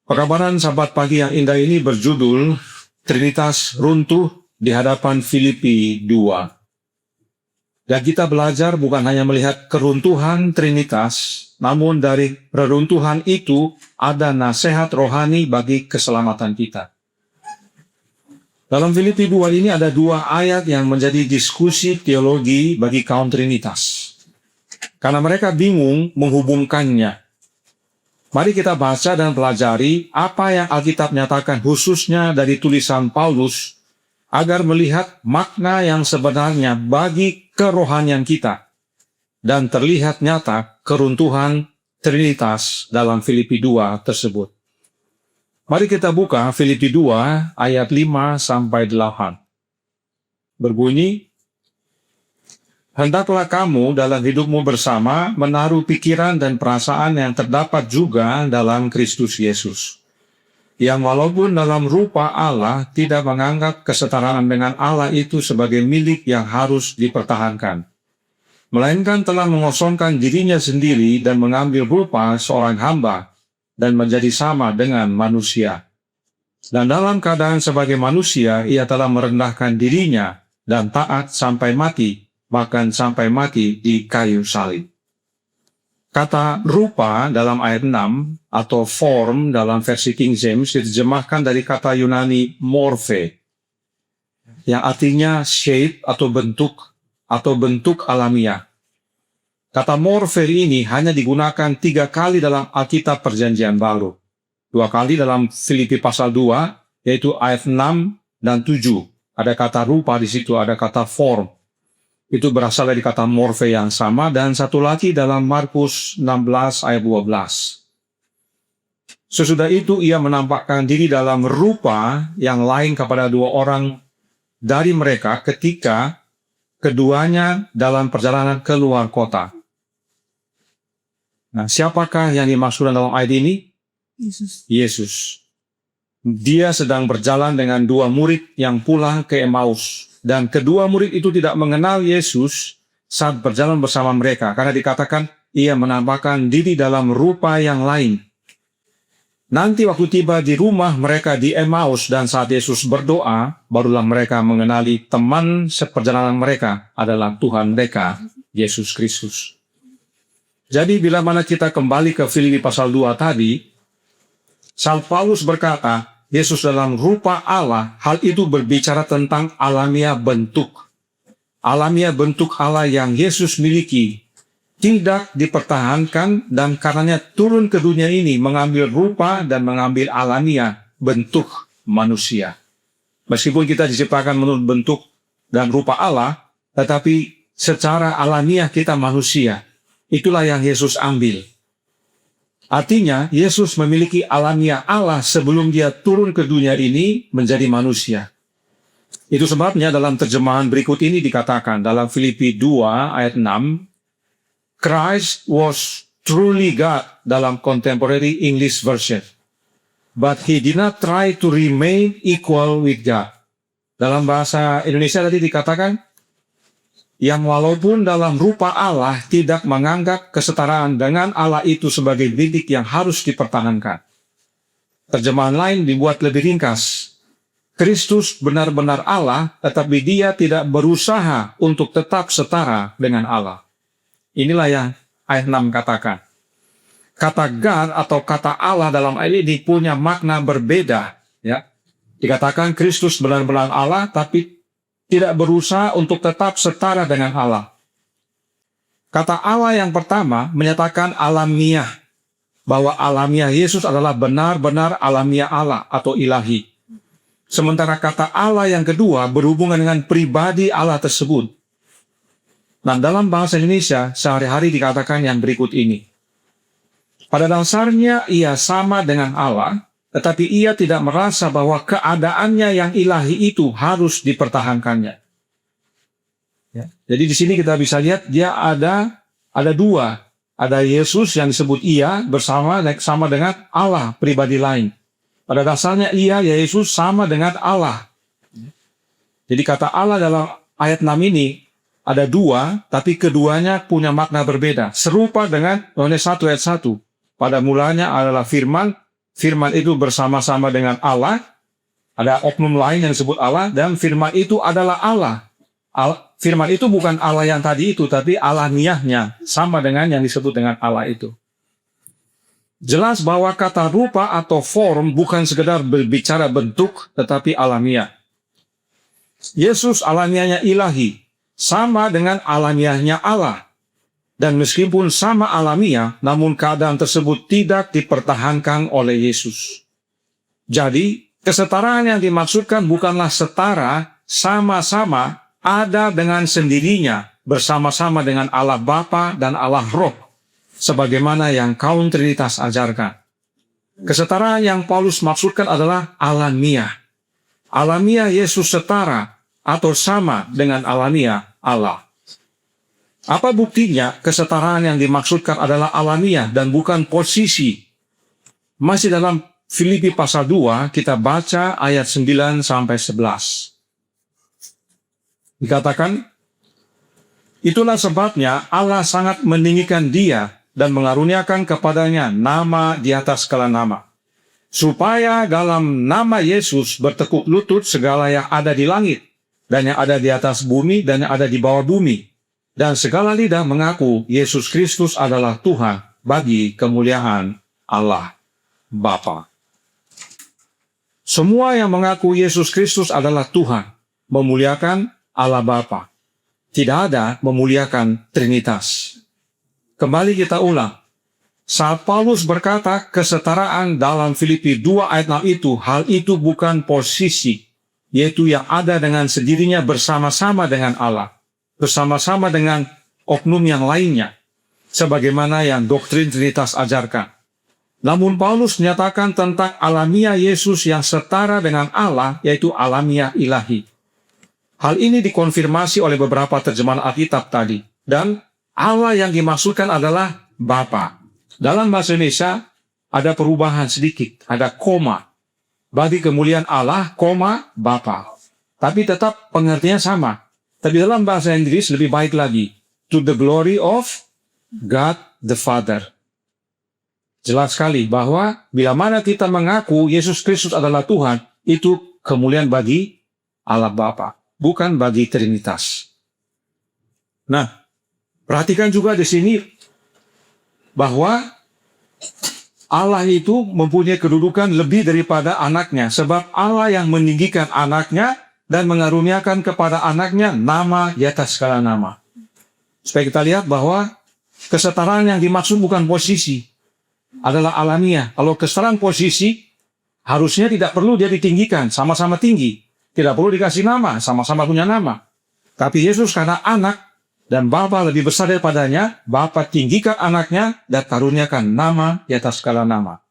Pekabaran Sabat pagi yang indah ini berjudul Trinitas runtuh di hadapan Filipi 2. Dan kita belajar bukan hanya melihat keruntuhan Trinitas, namun dari reruntuhan itu ada nasihat rohani bagi keselamatan kita. Dalam Filipi 2 ini ada dua ayat yang menjadi diskusi teologi bagi kaum Trinitas. Karena mereka bingung menghubungkannya. Mari kita baca dan pelajari apa yang Alkitab nyatakan khususnya dari tulisan Paulus agar melihat makna yang sebenarnya bagi kerohanian kita dan terlihat nyata keruntuhan Trinitas dalam Filipi 2 tersebut. Mari kita buka Filipi 2 ayat 5 sampai 8. Berbunyi, hendaklah kamu dalam hidupmu bersama menaruh pikiran dan perasaan yang terdapat juga dalam Kristus Yesus, yang walaupun dalam rupa Allah tidak menganggap kesetaraan dengan Allah itu sebagai milik yang harus dipertahankan, melainkan telah mengosongkan dirinya sendiri dan mengambil rupa seorang hamba dan menjadi sama dengan manusia. Dan dalam keadaan sebagai manusia, ia telah merendahkan dirinya dan taat sampai mati, bahkan sampai mati di kayu salib. Kata rupa dalam ayat 6 atau form dalam versi King James diterjemahkan dari kata Yunani morphe, yang artinya shape atau bentuk alamiah. Kata morphe ini hanya digunakan 3 kali dalam Alkitab Perjanjian Baru. 2 kali dalam Filipi pasal 2, yaitu ayat 6 dan 7. Ada kata rupa di situ, ada kata form. Itu berasal dari kata morphe yang sama, dan satu lagi dalam Markus 16 ayat 12. Sesudah itu ia menampakkan diri dalam rupa yang lain kepada 2 orang dari mereka ketika keduanya dalam perjalanan keluar kota. Nah, siapakah yang dimaksudkan dalam ayat ini? Yesus. Dia sedang berjalan dengan 2 murid yang pulang ke Emmaus. Dan kedua murid itu tidak mengenal Yesus saat berjalan bersama mereka, karena dikatakan ia menampakkan diri dalam rupa yang lain. Nanti waktu tiba di rumah mereka di Emmaus dan saat Yesus berdoa, barulah mereka mengenali teman seperjalanan mereka adalah Tuhan mereka, Yesus Kristus. Jadi bila mana kita kembali ke Filipi pasal 2 tadi, Saul Paulus berkata, Yesus dalam rupa Allah, hal itu berbicara tentang alamiah bentuk. Alamiah bentuk Allah yang Yesus miliki tidak dipertahankan dan karenanya turun ke dunia ini mengambil rupa dan mengambil alamiah bentuk manusia. Meskipun kita diciptakan menurut bentuk dan rupa Allah, tetapi secara alamiah kita manusia. Itulah yang Yesus ambil. Artinya, Yesus memiliki alamiah Allah sebelum dia turun ke dunia ini menjadi manusia. Itu sebabnya dalam terjemahan berikut ini dikatakan dalam Filipi 2 ayat 6, Christ was truly God dalam Contemporary English Version, but he did not try to remain equal with God. Dalam bahasa Indonesia tadi dikatakan, yang walaupun dalam rupa Allah tidak menganggap kesetaraan dengan Allah itu sebagai milik yang harus dipertahankan. Terjemahan lain dibuat lebih ringkas. Kristus benar-benar Allah, tetapi dia tidak berusaha untuk tetap setara dengan Allah. Inilah yang ayat 6 katakan. Kata God atau kata Allah dalam ayat ini punya makna berbeda. Ya. Dikatakan Kristus benar-benar Allah, tapi tidak berusaha untuk tetap setara dengan Allah. Kata Allah yang pertama menyatakan alamiah, bahwa alamiah Yesus adalah benar-benar alamiah Allah atau ilahi. Sementara kata Allah yang kedua berhubungan dengan pribadi Allah tersebut. Nah, dalam bahasa Indonesia sehari-hari dikatakan yang berikut ini. Pada dasarnya ia sama dengan Allah, tetapi ia tidak merasa bahwa keadaannya yang ilahi itu harus dipertahankannya. Ya. Jadi di sini kita bisa lihat dia ada 2. Ada Yesus yang disebut ia sama dengan Allah pribadi lain. Pada dasarnya ia, Yesus sama dengan Allah. Jadi kata Allah dalam ayat 6 ini ada 2, tapi keduanya punya makna berbeda. Serupa dengan Yohanes 1 ayat 1. Pada mulanya adalah firman, firman itu bersama-sama dengan Allah, ada oknum lain yang disebut Allah, dan firman itu adalah Allah. Firman itu bukan Allah yang tadi itu, tapi alamiahnya, sama dengan yang disebut dengan Allah itu. Jelas bahwa kata rupa atau form bukan sekedar berbicara bentuk, tetapi alamiah. Yesus alamiahnya ilahi, sama dengan alamiahnya Allah. Dan meskipun sama alamiah, namun keadaan tersebut tidak dipertahankan oleh Yesus. Jadi, kesetaraan yang dimaksudkan bukanlah setara, sama-sama ada dengan sendirinya, bersama-sama dengan Allah Bapa dan Allah Roh, sebagaimana yang kaum Trinitas ajarkan. Kesetaraan yang Paulus maksudkan adalah alamiah. Alamiah Yesus setara atau sama dengan alamiah Allah. Apa buktinya? Kesetaraan yang dimaksudkan adalah alamiah dan bukan posisi. Masih dalam Filipi pasal 2, kita baca ayat 9 sampai 11. Dikatakan, itulah sebabnya Allah sangat meninggikan dia dan mengaruniakan kepadanya nama di atas segala nama, supaya dalam nama Yesus bertekuk lutut segala yang ada di langit, dan yang ada di atas bumi, dan yang ada di bawah bumi, dan segala lidah mengaku Yesus Kristus adalah Tuhan bagi kemuliaan Allah Bapa. Semua yang mengaku Yesus Kristus adalah Tuhan, memuliakan Allah Bapa. Tidak ada memuliakan Trinitas. Kembali kita ulang. Saat Paulus berkata kesetaraan dalam Filipi 2 ayat 6 itu, hal itu bukan posisi, yaitu yang ada dengan sendirinya bersama-sama dengan Allah, bersama-sama dengan oknum yang lainnya, sebagaimana yang doktrin Trinitas ajarkan. Namun Paulus menyatakan tentang alamiah Yesus yang setara dengan Allah, yaitu alamiah ilahi. Hal ini dikonfirmasi oleh beberapa terjemahan Alkitab tadi. Dan Allah yang dimaksudkan adalah Bapa. Dalam bahasa Indonesia ada perubahan sedikit, ada koma. Bagi kemuliaan Allah, koma, Bapa. Tapi tetap pengertiannya sama. Tapi dalam bahasa Inggris lebih baik lagi. To the glory of God the Father. Jelas sekali bahwa bila mana kita mengaku Yesus Kristus adalah Tuhan, itu kemuliaan bagi Allah Bapa, bukan bagi Trinitas. Nah, perhatikan juga di sini bahwa Allah itu mempunyai kedudukan lebih daripada anaknya, sebab Allah yang meninggikan anaknya dan mengaruniakan kepada anaknya nama di atas segala nama. Supaya kita lihat bahwa kesetaraan yang dimaksud bukan posisi, adalah alamiah. Kalau kesetaraan posisi, harusnya tidak perlu dia ditinggikan, sama-sama tinggi. Tidak perlu dikasih nama, sama-sama punya nama. Tapi Yesus karena anak dan Bapa lebih besar daripadanya, Bapa tinggikan anaknya dan karuniakan nama di atas segala nama.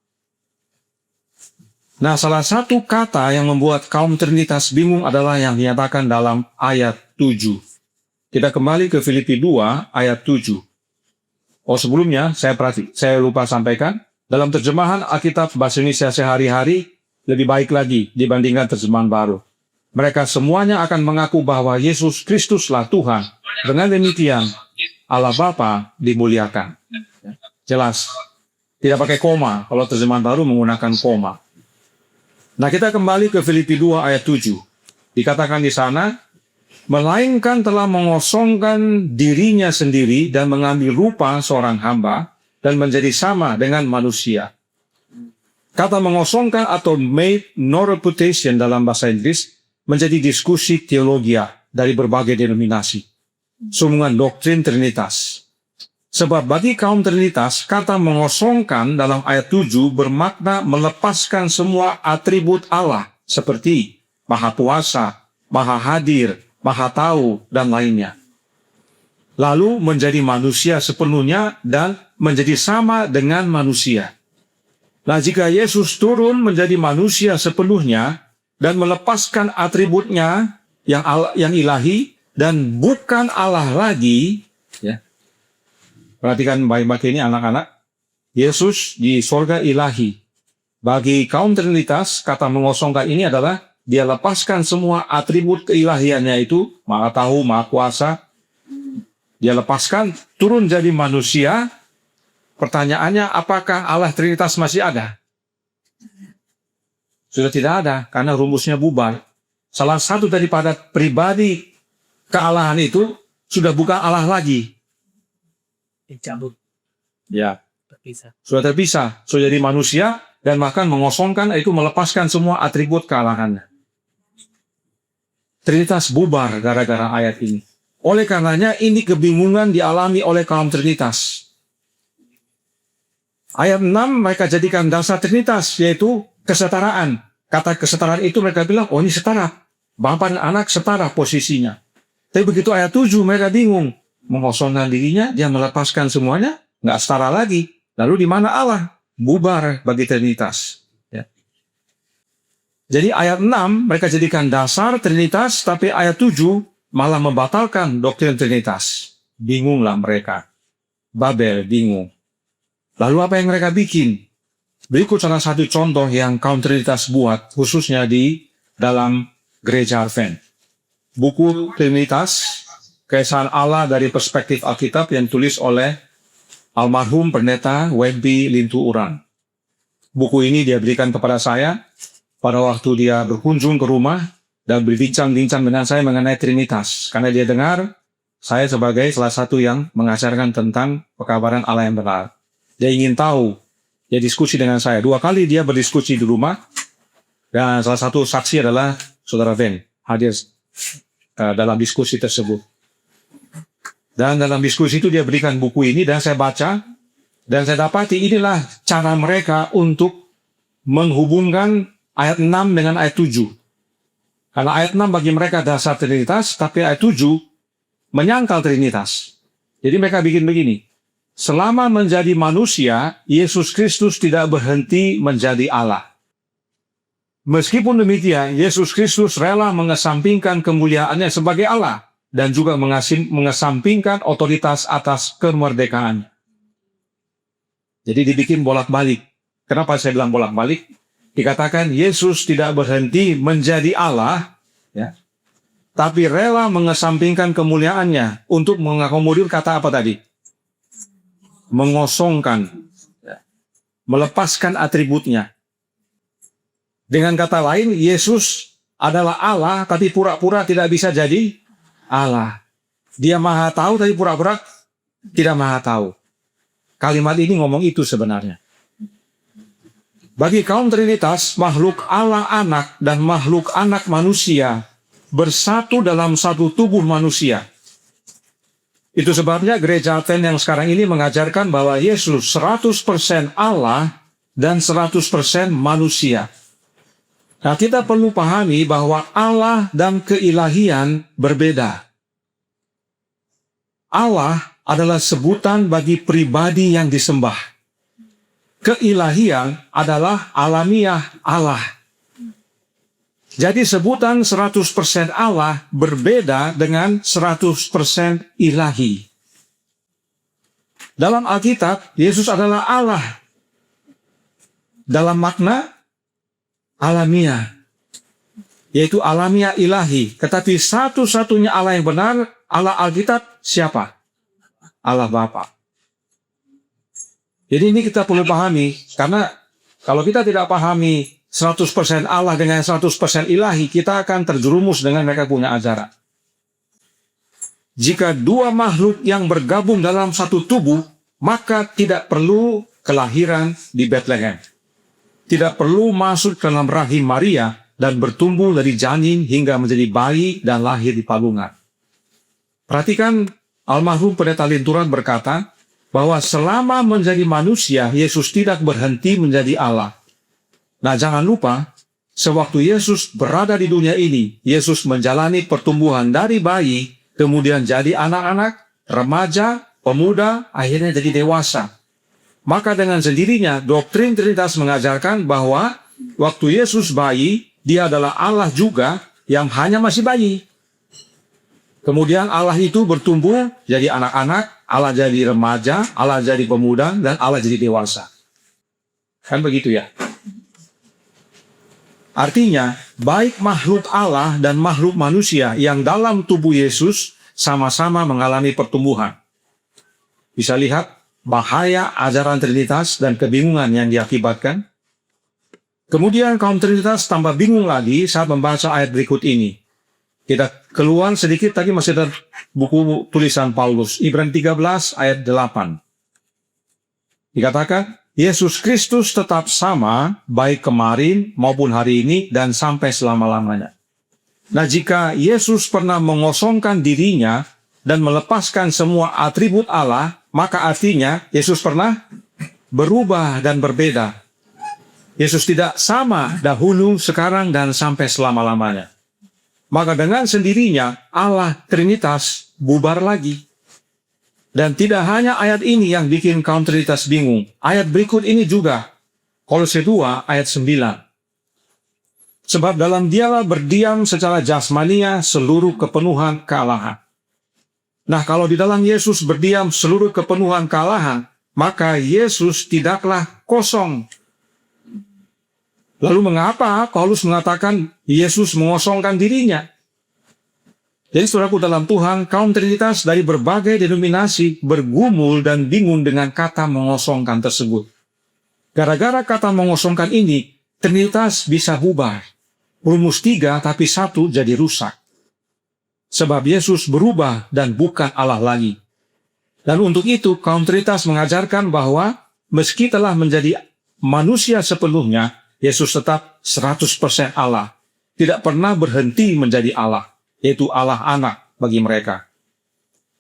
Nah, salah satu kata yang membuat kaum Trinitas bingung adalah yang dinyatakan dalam ayat 7. Kita kembali ke Filipi 2 ayat 7. Oh, sebelumnya saya lupa sampaikan, dalam terjemahan Alkitab Bahasa Indonesia sehari-hari lebih baik lagi dibandingkan terjemahan baru. Mereka semuanya akan mengaku bahwa Yesus Kristuslah Tuhan. Dengan demikian, Allah Bapa dimuliakan. Jelas. Tidak pakai koma, kalau terjemahan baru menggunakan koma. Nah, kita kembali ke Filipi 2 ayat 7. Dikatakan di sana, melainkan telah mengosongkan dirinya sendiri dan mengambil rupa seorang hamba dan menjadi sama dengan manusia. Kata mengosongkan atau made no reputation dalam bahasa Inggris menjadi diskusi teologia dari berbagai denominasi. Sambungan doktrin Trinitas. Sebab bagi kaum Trinitas, kata mengosongkan dalam ayat 7 bermakna melepaskan semua atribut Allah seperti Maha Kuasa, Maha Hadir, Maha Tahu, dan lainnya. Lalu menjadi manusia sepenuhnya dan menjadi sama dengan manusia. Nah, jika Yesus turun menjadi manusia sepenuhnya dan melepaskan atributnya yang ilahi dan bukan Allah lagi, ya. Perhatikan baik-baik ini anak-anak. Yesus di sorga ilahi. Bagi kaum Trinitas, kata mengosongkan ini adalah dia lepaskan semua atribut keilahiannya itu, Maha Tahu, Maha Kuasa. Dia lepaskan, turun jadi manusia. Pertanyaannya, apakah Allah Trinitas masih ada? Sudah tidak ada, karena rumusnya bubar. Salah satu daripada pribadi kealahan itu sudah bukan Allah lagi. Dicabut, Ya, terpisah. sudah terpisah. Sudah jadi manusia dan bahkan mengosongkan, itu melepaskan semua atribut kealahannya. Trinitas bubar gara-gara ayat ini. Oleh karenanya ini kebingungan dialami oleh kaum Trinitas. Ayat 6 mereka jadikan dasar Trinitas, yaitu kesetaraan. Kata kesetaraan itu mereka bilang, oh ini setara. Bapa dan anak setara posisinya. Tapi begitu ayat 7 mereka bingung. Mengosongkan dirinya, dia melepaskan semuanya, nggak setara lagi. Lalu di mana Allah? Bubar bagi Trinitas. Ya. Jadi ayat 6 mereka jadikan dasar Trinitas, tapi ayat 7 malah membatalkan doktrin Trinitas. Bingunglah mereka. Babel bingung. Lalu apa yang mereka bikin? Berikut salah satu contoh yang kaum Trinitas buat, khususnya di dalam gereja Advent. Buku Trinitas, Keesaan Allah dari Perspektif Alkitab yang ditulis oleh almarhum Pendeta Wempi Lintu Uran. Buku ini dia berikan kepada saya pada waktu dia berkunjung ke rumah dan berbincang-bincang dengan saya mengenai Trinitas. Karena dia dengar saya sebagai salah satu yang mengajarkan tentang pekabaran Allah yang benar. Dia ingin tahu, dia diskusi dengan saya. 2 kali dia berdiskusi di rumah, dan salah satu saksi adalah Saudara Ben, hadir dalam diskusi tersebut. Dan dalam diskusi itu dia berikan buku ini, dan saya baca, dan saya dapati inilah cara mereka untuk menghubungkan ayat 6 dengan ayat 7. Karena ayat 6 bagi mereka dasar Trinitas, tapi ayat 7 menyangkal Trinitas. Jadi mereka bikin begini. Selama menjadi manusia, Yesus Kristus tidak berhenti menjadi Allah. Meskipun demikian, Yesus Kristus rela mengesampingkan kemuliaannya sebagai Allah dan juga mengesampingkan otoritas atas kemerdekaan. Jadi dibikin bolak-balik. Kenapa saya bilang bolak-balik? Dikatakan Yesus tidak berhenti menjadi Allah, ya, tapi rela mengesampingkan kemuliaannya untuk mengakomodir kata apa tadi? Mengosongkan, melepaskan atributnya. Dengan kata lain, Yesus adalah Allah, tapi pura-pura tidak bisa jadi Allah. Dia maha tahu, tapi pura-pura tidak maha tahu. Kalimat ini ngomong itu sebenarnya. Bagi kaum Trinitas, makhluk Allah anak dan makhluk anak manusia bersatu dalam satu tubuh manusia. Itu sebabnya gereja Advent yang sekarang ini mengajarkan bahwa Yesus 100% Allah dan 100% manusia. Nah, kita perlu pahami bahwa Allah dan keilahian berbeda. Allah adalah sebutan bagi pribadi yang disembah. Keilahian adalah alamiah Allah. Jadi sebutan 100% Allah berbeda dengan 100% ilahi. Dalam Alkitab, Yesus adalah Allah. Dalam makna alamiah, yaitu alamiah ilahi. Tetapi satu-satunya Allah yang benar, Allah Alkitab, siapa? Allah Bapa. Jadi ini kita perlu pahami, karena kalau kita tidak pahami 100% Allah dengan 100% ilahi, kita akan terjerumus dengan mereka punya ajaran. Jika dua makhluk yang bergabung dalam satu tubuh, maka tidak perlu kelahiran di Bethlehem. Tidak perlu masuk ke dalam rahim Maria dan bertumbuh dari janin hingga menjadi bayi dan lahir di palungan. Perhatikan, almarhum Pendeta Linturan berkata bahwa selama menjadi manusia, Yesus tidak berhenti menjadi Allah. Nah, jangan lupa, sewaktu Yesus berada di dunia ini, Yesus menjalani pertumbuhan dari bayi, kemudian jadi anak-anak, remaja, pemuda, akhirnya jadi dewasa. Maka dengan sendirinya, doktrin Trinitas mengajarkan bahwa waktu Yesus bayi, dia adalah Allah juga yang hanya masih bayi. Kemudian Allah itu bertumbuh jadi anak-anak, Allah jadi remaja, Allah jadi pemuda, dan Allah jadi dewasa. Kan begitu ya? Artinya, baik makhluk Allah dan makhluk manusia yang dalam tubuh Yesus sama-sama mengalami pertumbuhan. Bisa lihat bahaya ajaran Trinitas dan kebingungan yang diakibatkan. Kemudian kaum Trinitas tambah bingung lagi saat membaca ayat berikut ini. Kita keluar sedikit tadi masih ada buku tulisan Paulus, Ibrani 13 ayat 8. Dikatakan, Yesus Kristus tetap sama baik kemarin maupun hari ini dan sampai selama-lamanya. Nah, jika Yesus pernah mengosongkan dirinya dan melepaskan semua atribut Allah, maka artinya Yesus pernah berubah dan berbeda. Yesus tidak sama dahulu, sekarang, dan sampai selama-lamanya. Maka dengan sendirinya Allah Trinitas bubar lagi. Dan tidak hanya ayat ini yang bikin kaum Trinitas bingung. Ayat berikut ini juga. Kolose 2 ayat 9. Sebab dalam Dialah berdiam secara jasmania seluruh kepenuhan kealahan. Nah, kalau di dalam Yesus berdiam seluruh kepenuhan kealahan, maka Yesus tidaklah kosong. Lalu mengapa Paulus mengatakan Yesus mengosongkan dirinya? Jadi saudaraku dalam Tuhan, kaum Trinitas dari berbagai denominasi bergumul dan bingung dengan kata mengosongkan tersebut. Gara-gara kata mengosongkan ini, Trinitas bisa bubar. Rumus 3 tapi 1 jadi rusak. Sebab Yesus berubah dan bukan Allah lagi. Dan untuk itu kaum Trinitas mengajarkan bahwa meski telah menjadi manusia sepenuhnya, Yesus tetap 100% Allah. Tidak pernah berhenti menjadi Allah, yaitu Allah anak bagi mereka.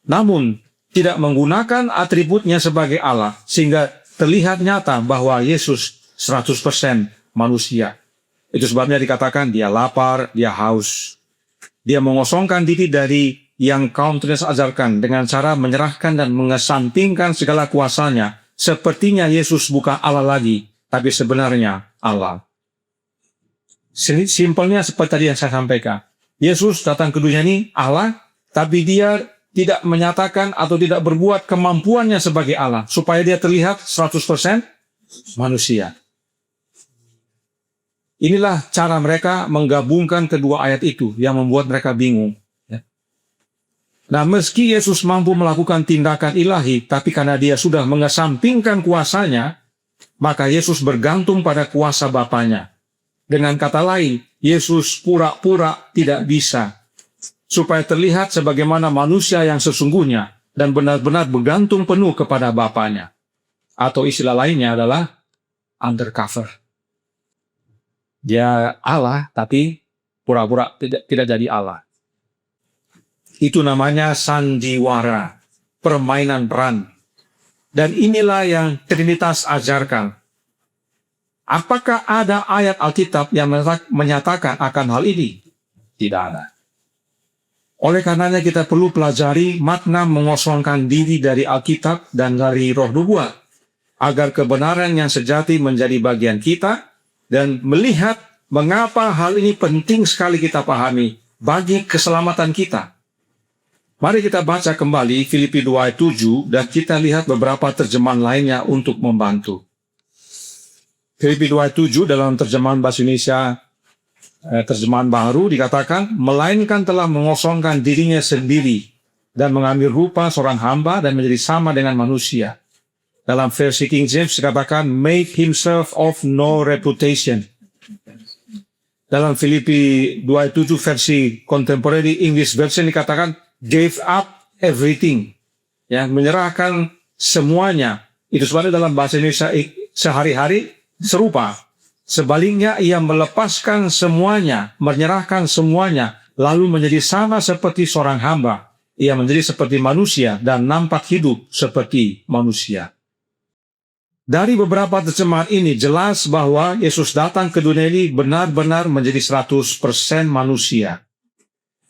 Namun, tidak menggunakan atributnya sebagai Allah, sehingga terlihat nyata bahwa Yesus 100% manusia. Itu sebabnya dikatakan dia lapar, dia haus. Dia mengosongkan diri dari yang kaum Trinitas ajarkan dengan cara menyerahkan dan mengesampingkan segala kuasanya. Sepertinya Yesus bukan Allah lagi, tapi sebenarnya Allah. Simpelnya seperti tadi yang saya sampaikan. Yesus datang ke dunia ini Allah, tapi dia tidak menyatakan atau tidak berbuat kemampuannya sebagai Allah, supaya dia terlihat 100% manusia. Inilah cara mereka menggabungkan kedua ayat itu yang membuat mereka bingung. Nah, meski Yesus mampu melakukan tindakan ilahi, tapi karena dia sudah mengesampingkan kuasanya, maka Yesus bergantung pada kuasa Bapanya. Dengan kata lain, Yesus pura-pura tidak bisa, supaya terlihat sebagaimana manusia yang sesungguhnya dan benar-benar bergantung penuh kepada Bapanya. Atau istilah lainnya adalah undercover. Dia Allah, tapi pura-pura tidak jadi Allah. Itu namanya sandiwara, permainan peran. Dan inilah yang Trinitas ajarkan. Apakah ada ayat Alkitab yang menyatakan akan hal ini? Tidak ada. Oleh karenanya kita perlu pelajari makna mengosongkan diri dari Alkitab dan dari Roh Nubuat, agar kebenaran yang sejati menjadi bagian kita, dan melihat mengapa hal ini penting sekali kita pahami bagi keselamatan kita. Mari kita baca kembali Filipi 2 ayat 7 dan kita lihat beberapa terjemahan lainnya untuk membantu. Filipi 2 ayat 7 dalam terjemahan bahasa Indonesia, terjemahan baru dikatakan, melainkan telah mengosongkan dirinya sendiri dan mengambil rupa seorang hamba dan menjadi sama dengan manusia. Dalam versi King James dikatakan, make himself of no reputation. Dalam Filipi 2 ayat 7 versi Contemporary English Version dikatakan, gave up everything, ya, menyerahkan semuanya. Itu sebabnya dalam bahasa Indonesia sehari-hari serupa. Sebaliknya ia melepaskan semuanya, menyerahkan semuanya, lalu menjadi sama seperti seorang hamba. Ia menjadi seperti manusia dan nampak hidup seperti manusia. Dari beberapa terjemahan ini jelas bahwa Yesus datang ke dunia ini benar-benar menjadi 100% manusia.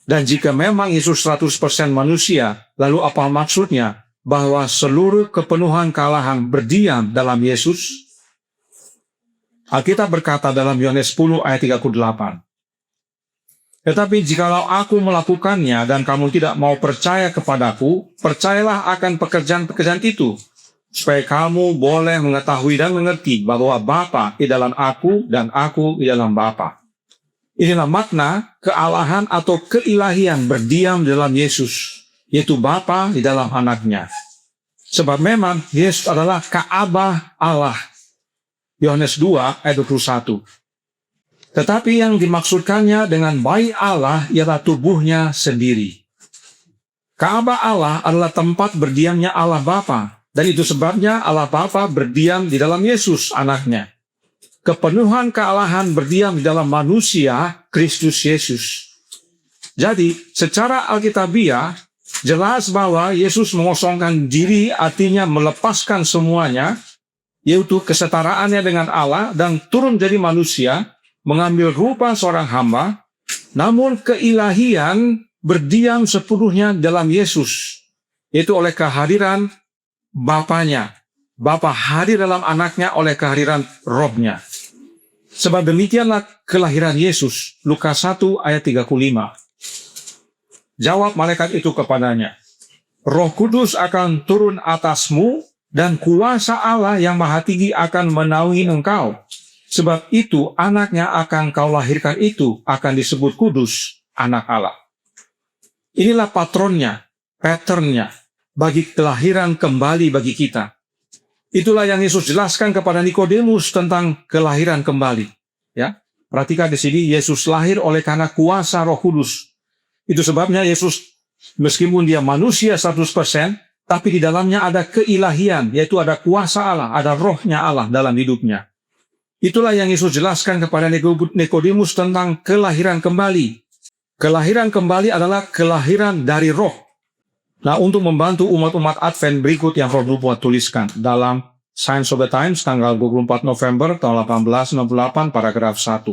Dan jika memang Yesus 100% manusia, lalu apa maksudnya bahwa seluruh kepenuhan kealahan berdiam dalam Yesus? Alkitab berkata dalam Yohanes 10 ayat 38. Tetapi jikalau aku melakukannya dan kamu tidak mau percaya kepadaku, percayalah akan pekerjaan-pekerjaan itu, supaya kamu boleh mengetahui dan mengerti bahwa Bapa di dalam aku dan aku di dalam Bapa. Inilah makna kealahan atau keilahian berdiam dalam Yesus, yaitu Bapa di dalam anaknya. Sebab memang Yesus adalah Ka'bah Allah. Yohanes 2 ayat 21. Tetapi yang dimaksudkannya dengan bait Allah ialah tubuhnya sendiri. Ka'bah Allah adalah tempat berdiamnya Allah Bapa, dan itu sebabnya Allah Bapa berdiam di dalam Yesus anaknya. Kepenuhan kealahan berdiam di dalam manusia Kristus Yesus. Jadi, secara alkitabiah, jelas bahwa Yesus mengosongkan diri artinya melepaskan semuanya, yaitu kesetaraannya dengan Allah dan turun jadi manusia, mengambil rupa seorang hamba, namun keilahian berdiam sepenuhnya dalam Yesus, yaitu oleh kehadiran Bapanya. Bapa hadir dalam anaknya oleh kehadiran Rohnya. Sebab demikianlah kelahiran Yesus. Lukas 1 ayat 35. Jawab malaikat itu kepadanya, Roh Kudus akan turun atasmu dan kuasa Allah yang Maha Tinggi akan menaungi engkau. Sebab itu anaknya akan kau lahirkan itu akan disebut kudus, anak Allah. Inilah patronnya, patternnya bagi kelahiran kembali bagi kita. Itulah yang Yesus jelaskan kepada Nikodemus tentang kelahiran kembali. Ya, perhatikan di sini Yesus lahir oleh karena kuasa Roh Kudus. Itu sebabnya Yesus meskipun dia manusia 100%, tapi di dalamnya ada keilahian, yaitu ada kuasa Allah, ada rohnya Allah dalam hidupnya. Itulah yang Yesus jelaskan kepada Nikodemus tentang kelahiran kembali. Kelahiran kembali adalah kelahiran dari roh. Nah, untuk membantu umat-umat Advent berikut yang Roh buat tuliskan dalam Signs of the Times tanggal 24 November tahun 1868 paragraf 1.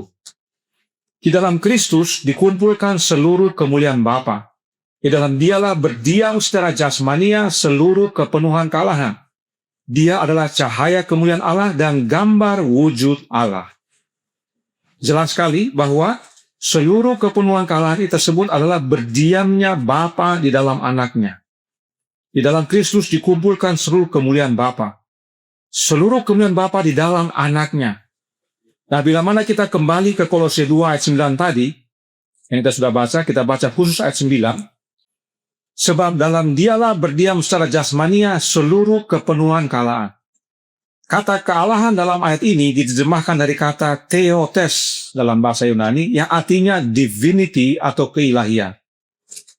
Di dalam Kristus dikumpulkan seluruh kemuliaan Bapa. Di dalam Dialah berdiam secara jasmania seluruh kepenuhan kealahan. Dia adalah cahaya kemuliaan Allah dan gambar wujud Allah. Jelas sekali bahwa seluruh kepenuhan kealahan tersebut adalah berdiamnya Bapa di dalam anaknya. Di dalam Kristus dikumpulkan seluruh kemuliaan Bapa. Seluruh kemuliaan Bapa di dalam anaknya. Nah, bila mana kita kembali ke Kolose 2 ayat 9 tadi, yang kita sudah baca, kita baca khusus ayat 9. Sebab dalam Dialah berdiam secara jasmania seluruh kepenuhan kealahan. Kata kealahan dalam ayat ini diterjemahkan dari kata theotes dalam bahasa Yunani, yang artinya divinity atau keilahian.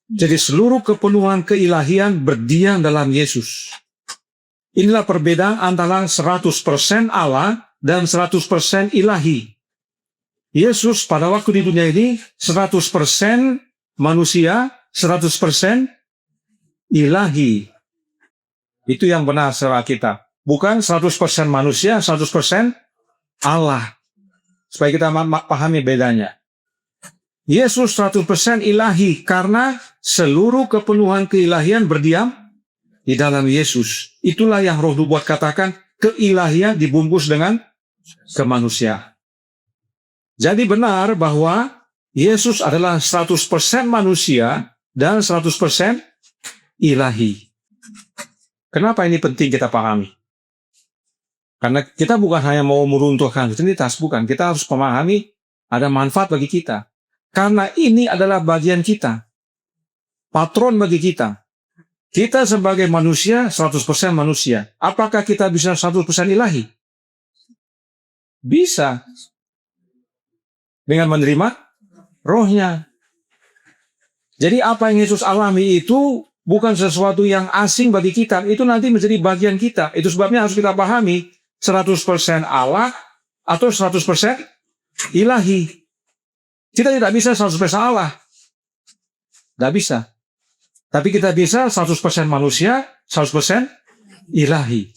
Jadi seluruh kepenuhan keilahian berdiam dalam Yesus. Inilah perbedaan antara 100% Allah dan 100% ilahi. Yesus pada waktu di dunia ini 100% manusia, 100% ilahi. Itu yang benar secara kita. Bukan 100% manusia, 100% Allah. Supaya kita pahami bedanya. Yesus 100% ilahi karena seluruh kepenuhan keilahian berdiam di dalam Yesus. Itulah yang Roh buat katakan keilahian dibungkus dengan kemanusiaan. Jadi benar bahwa Yesus adalah 100% manusia dan 100% ilahi. Kenapa ini penting kita pahami? Karena kita bukan hanya mau meruntuhkan Trinitas, bukan. Kita harus memahami ada manfaat bagi kita. Karena ini adalah bagian kita. Patron bagi kita. Kita sebagai manusia, 100% manusia. Apakah kita bisa 100% ilahi? Bisa. Dengan menerima rohnya. Jadi apa yang Yesus alami itu bukan sesuatu yang asing bagi kita. Itu nanti menjadi bagian kita. Itu sebabnya harus kita pahami 100% Allah atau 100% ilahi. Kita tidak bisa 100% Allah. Tidak bisa. Tapi kita bisa 100% manusia, 100% ilahi.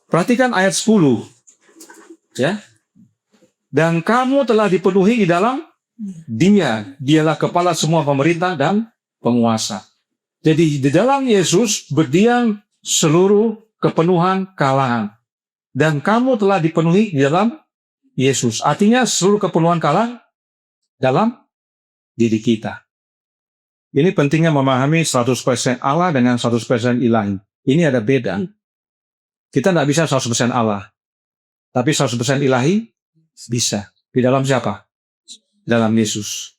Perhatikan ayat 10. Ya. Dan kamu telah dipenuhi di dalam Dia. Dialah kepala semua pemerintah dan penguasa. Jadi di dalam Yesus berdiam seluruh kepenuhan kealahan. Dan kamu telah dipenuhi di dalam Yesus. Artinya seluruh kepenuhan kealahan dalam diri kita. Ini pentingnya memahami 100% Allah dengan 100% ilahi. Ini ada beda. Kita tidak bisa 100% Allah. Tapi 100% ilahi bisa. Di dalam siapa? Dalam Yesus.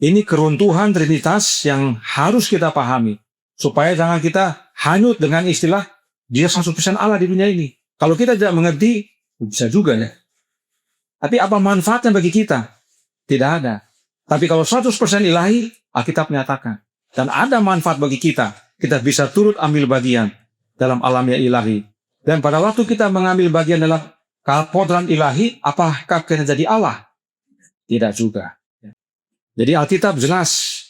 Ini keruntuhan Trinitas yang harus kita pahami. Supaya jangan kita hanyut dengan istilah dia 100% Allah di dunia ini. Kalau kita tidak mengerti, bisa juga ya. Tapi apa manfaatnya bagi kita? Tidak ada. Tapi kalau 100% ilahi, Alkitab menyatakan. Dan ada manfaat bagi kita. Kita bisa turut ambil bagian dalam alamnya ilahi. Dan pada waktu kita mengambil bagian dalam kodrat ilahi, apakah kita jadi Allah? Tidak juga. Jadi Alkitab jelas.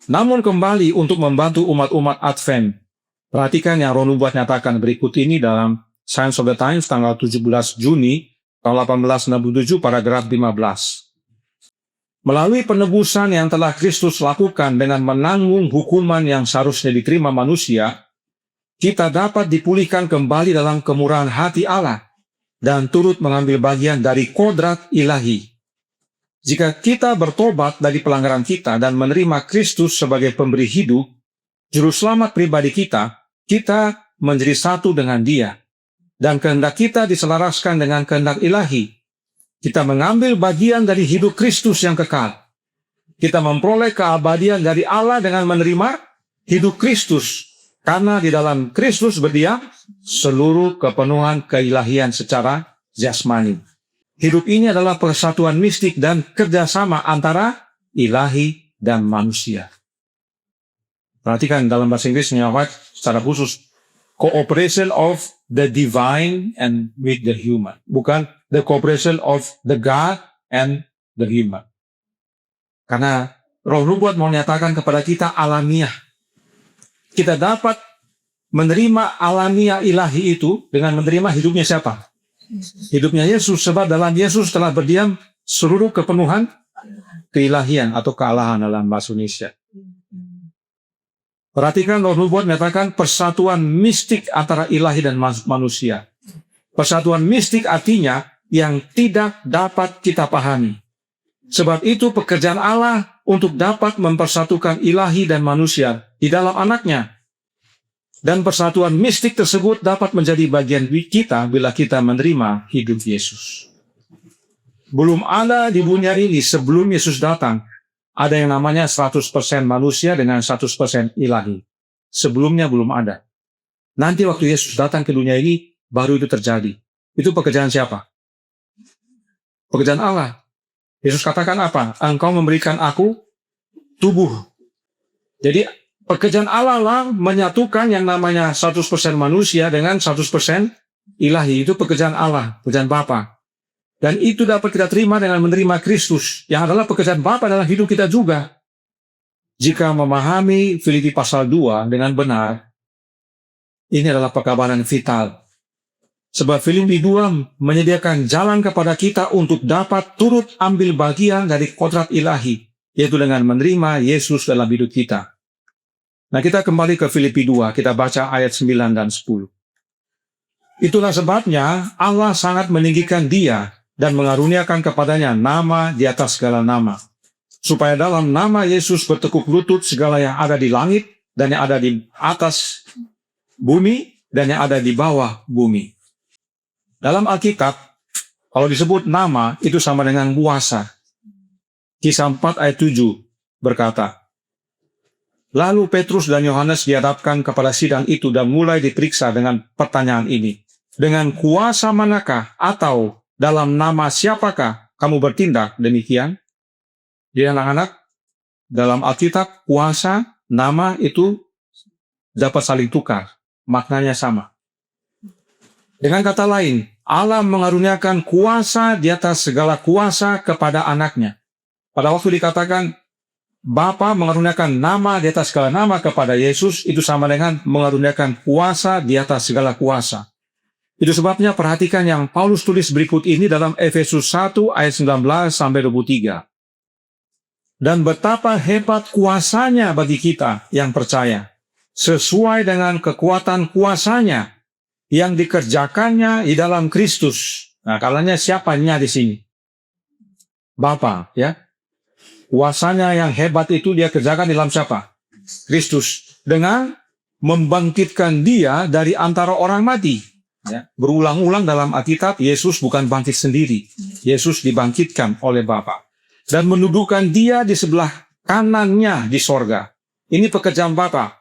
Namun kembali untuk membantu umat-umat Advent, perhatikan yang Ron Hubbard nyatakan berikut ini dalam Science of the Times tanggal 17 Juni tahun 1867 paragraf 15. Melalui penebusan yang telah Kristus lakukan dengan menanggung hukuman yang seharusnya diterima manusia, kita dapat dipulihkan kembali dalam kemurahan hati Allah dan turut mengambil bagian dari kodrat ilahi. Jika kita bertobat dari pelanggaran kita dan menerima Kristus sebagai pemberi hidup, juru selamat pribadi kita menjadi satu dengan Dia. Dan kehendak kita diselaraskan dengan kehendak ilahi. Kita mengambil bagian dari hidup Kristus yang kekal. Kita memperoleh keabadian dari Allah dengan menerima hidup Kristus. Karena di dalam Kristus berdiam seluruh kepenuhan keilahian secara jasmani. Hidup ini adalah persatuan mistik dan kerjasama antara ilahi dan manusia. Perhatikan dalam bahasa Inggrisnya secara khusus. Cooperation of the divine and with the human. Bukan the cooperation of the God and the human. Karena Roh Nubuat mau menyatakan kepada kita alamiah. Kita dapat menerima alamiah ilahi itu dengan menerima hidupnya siapa? Hidupnya Yesus, sebab dalam Yesus telah berdiam seluruh kepenuhan keilahian atau kealahan dalam bahasa Indonesia. Perhatikan Roh Nubuat menyatakan persatuan mistik antara ilahi dan manusia. Persatuan mistik artinya yang tidak dapat kita pahami. Sebab itu pekerjaan Allah untuk dapat mempersatukan ilahi dan manusia di dalam anaknya. Dan persatuan mistik tersebut dapat menjadi bagian kita bila kita menerima hidup Yesus. Belum ada di dunia ini sebelum Yesus datang, ada yang namanya 100% manusia dengan 100% ilahi. Sebelumnya belum ada. Nanti waktu Yesus datang ke dunia ini, baru itu terjadi. Itu pekerjaan siapa? Pekerjaan Allah. Yesus katakan apa? Engkau memberikan aku tubuh. Jadi pekerjaan Allah lah menyatukan yang namanya 100% manusia dengan 100% ilahi. Itu pekerjaan Allah, pekerjaan Bapa. Dan itu dapat kita terima dengan menerima Kristus, yang adalah pekerjaan Bapa dalam hidup kita juga. Jika memahami Filipi pasal 2 dengan benar, ini adalah pekabaran vital. Sebab Filipi 2 menyediakan jalan kepada kita untuk dapat turut ambil bagian dari kodrat ilahi, yaitu dengan menerima Yesus dalam hidup kita. Nah, kita kembali ke Filipi 2, kita baca ayat 9 dan 10. Itulah sebabnya Allah sangat meninggikan Dia dan mengaruniakan kepadanya nama di atas segala nama, supaya dalam nama Yesus bertekuk lutut segala yang ada di langit dan yang ada di atas bumi dan yang ada di bawah bumi. Dalam Alkitab, kalau disebut nama, itu sama dengan kuasa. Kisah 4 ayat 7 berkata, lalu Petrus dan Yohanes dihadapkan kepada sidang itu dan mulai diperiksa dengan pertanyaan ini. Dengan kuasa manakah atau dalam nama siapakah kamu bertindak demikian? Jadi anak-anak, dalam Alkitab, kuasa, nama itu dapat saling tukar. Maknanya sama. Dengan kata lain, Allah mengaruniakan kuasa di atas segala kuasa kepada anaknya. Pada waktu dikatakan, Bapa mengaruniakan nama di atas segala nama kepada Yesus, itu sama dengan mengaruniakan kuasa di atas segala kuasa. Itu sebabnya perhatikan yang Paulus tulis berikut ini dalam Efesus 1 ayat 19 sampai 23. Dan betapa hebat kuasanya bagi kita yang percaya, sesuai dengan kekuatan kuasanya yang dikerjakannya di dalam Kristus. Nah, kalanya siapanya di sini? Bapa, ya. Kuasanya yang hebat itu dia kerjakan di dalam siapa? Kristus. Dengan membangkitkan dia dari antara orang mati. Ya, berulang-ulang dalam Alkitab, Yesus bukan bangkit sendiri. Yesus dibangkitkan oleh Bapa. Dan mendudukan dia di sebelah kanannya di sorga. Ini pekerjaan Bapa.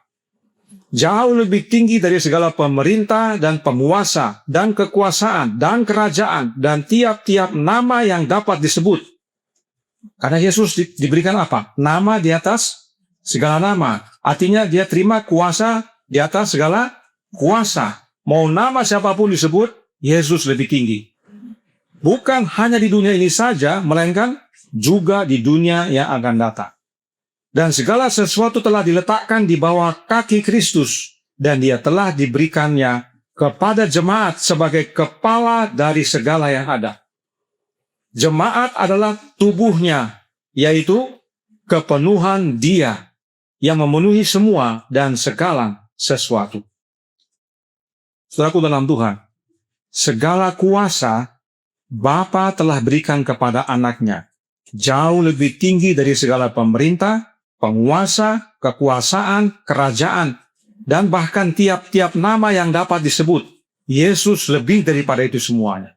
jauh lebih tinggi dari segala pemerintah dan penguasa dan kekuasaan dan kerajaan dan tiap-tiap nama yang dapat disebut. Karena Yesus diberikan apa? Nama di atas segala nama. Artinya dia terima kuasa di atas segala kuasa. Mau nama siapapun disebut, Yesus lebih tinggi. Bukan hanya di dunia ini saja, melainkan juga di dunia yang akan datang. Dan segala sesuatu telah diletakkan di bawah kaki Kristus, dan dia telah diberikannya kepada jemaat sebagai kepala dari segala yang ada. Jemaat adalah tubuhnya, yaitu kepenuhan dia yang memenuhi semua dan segala sesuatu. Saudaraku dalam Tuhan, segala kuasa Bapa telah berikan kepada anaknya, jauh lebih tinggi dari segala pemerintah, penguasa, kekuasaan, kerajaan, dan bahkan tiap-tiap nama yang dapat disebut. Yesus lebih daripada itu semuanya.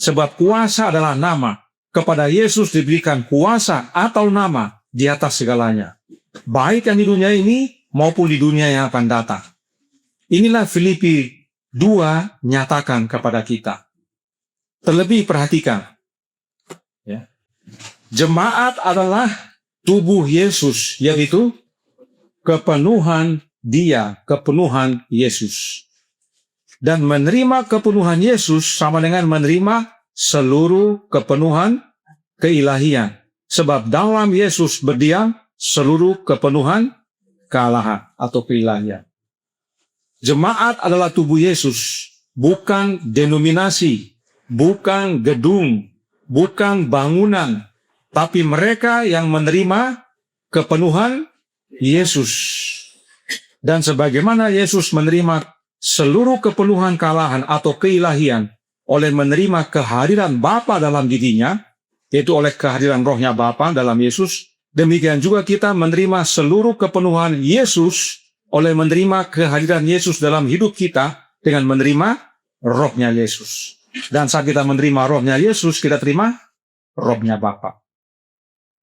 Sebab kuasa adalah nama. Kepada Yesus diberikan kuasa atau nama di atas segalanya, baik yang di dunia ini maupun di dunia yang akan datang. Inilah Filipi 2 nyatakan kepada kita. Terlebih perhatikan, ya. Jemaat adalah tubuh Yesus, yaitu kepenuhan dia, kepenuhan Yesus. Dan menerima kepenuhan Yesus sama dengan menerima seluruh kepenuhan keilahian. Sebab dalam Yesus berdiam seluruh kepenuhan kealahan atau keilahian. Jemaat adalah tubuh Yesus, bukan denominasi, bukan gedung, bukan bangunan, tapi mereka yang menerima kepenuhan Yesus. Dan sebagaimana Yesus menerima seluruh kepenuhan kealahan atau keilahian oleh menerima kehadiran Bapa dalam dirinya, yaitu oleh kehadiran rohnya Bapa dalam Yesus, demikian juga kita menerima seluruh kepenuhan Yesus oleh menerima kehadiran Yesus dalam hidup kita dengan menerima rohnya Yesus. Dan saat kita menerima rohnya Yesus, kita terima rohnya Bapa.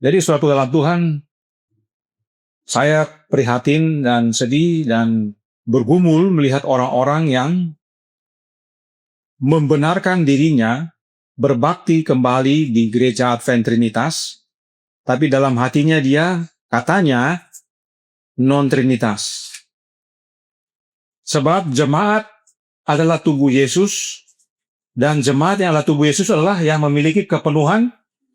Jadi suatu dalam Tuhan, saya prihatin dan sedih dan bergumul melihat orang-orang yang membenarkan dirinya berbakti kembali di gereja Advent Trinitas, tapi dalam hatinya dia katanya non-Trinitas. Sebab jemaat adalah tubuh Yesus, dan jemaat yang adalah tubuh Yesus adalah yang memiliki kepenuhan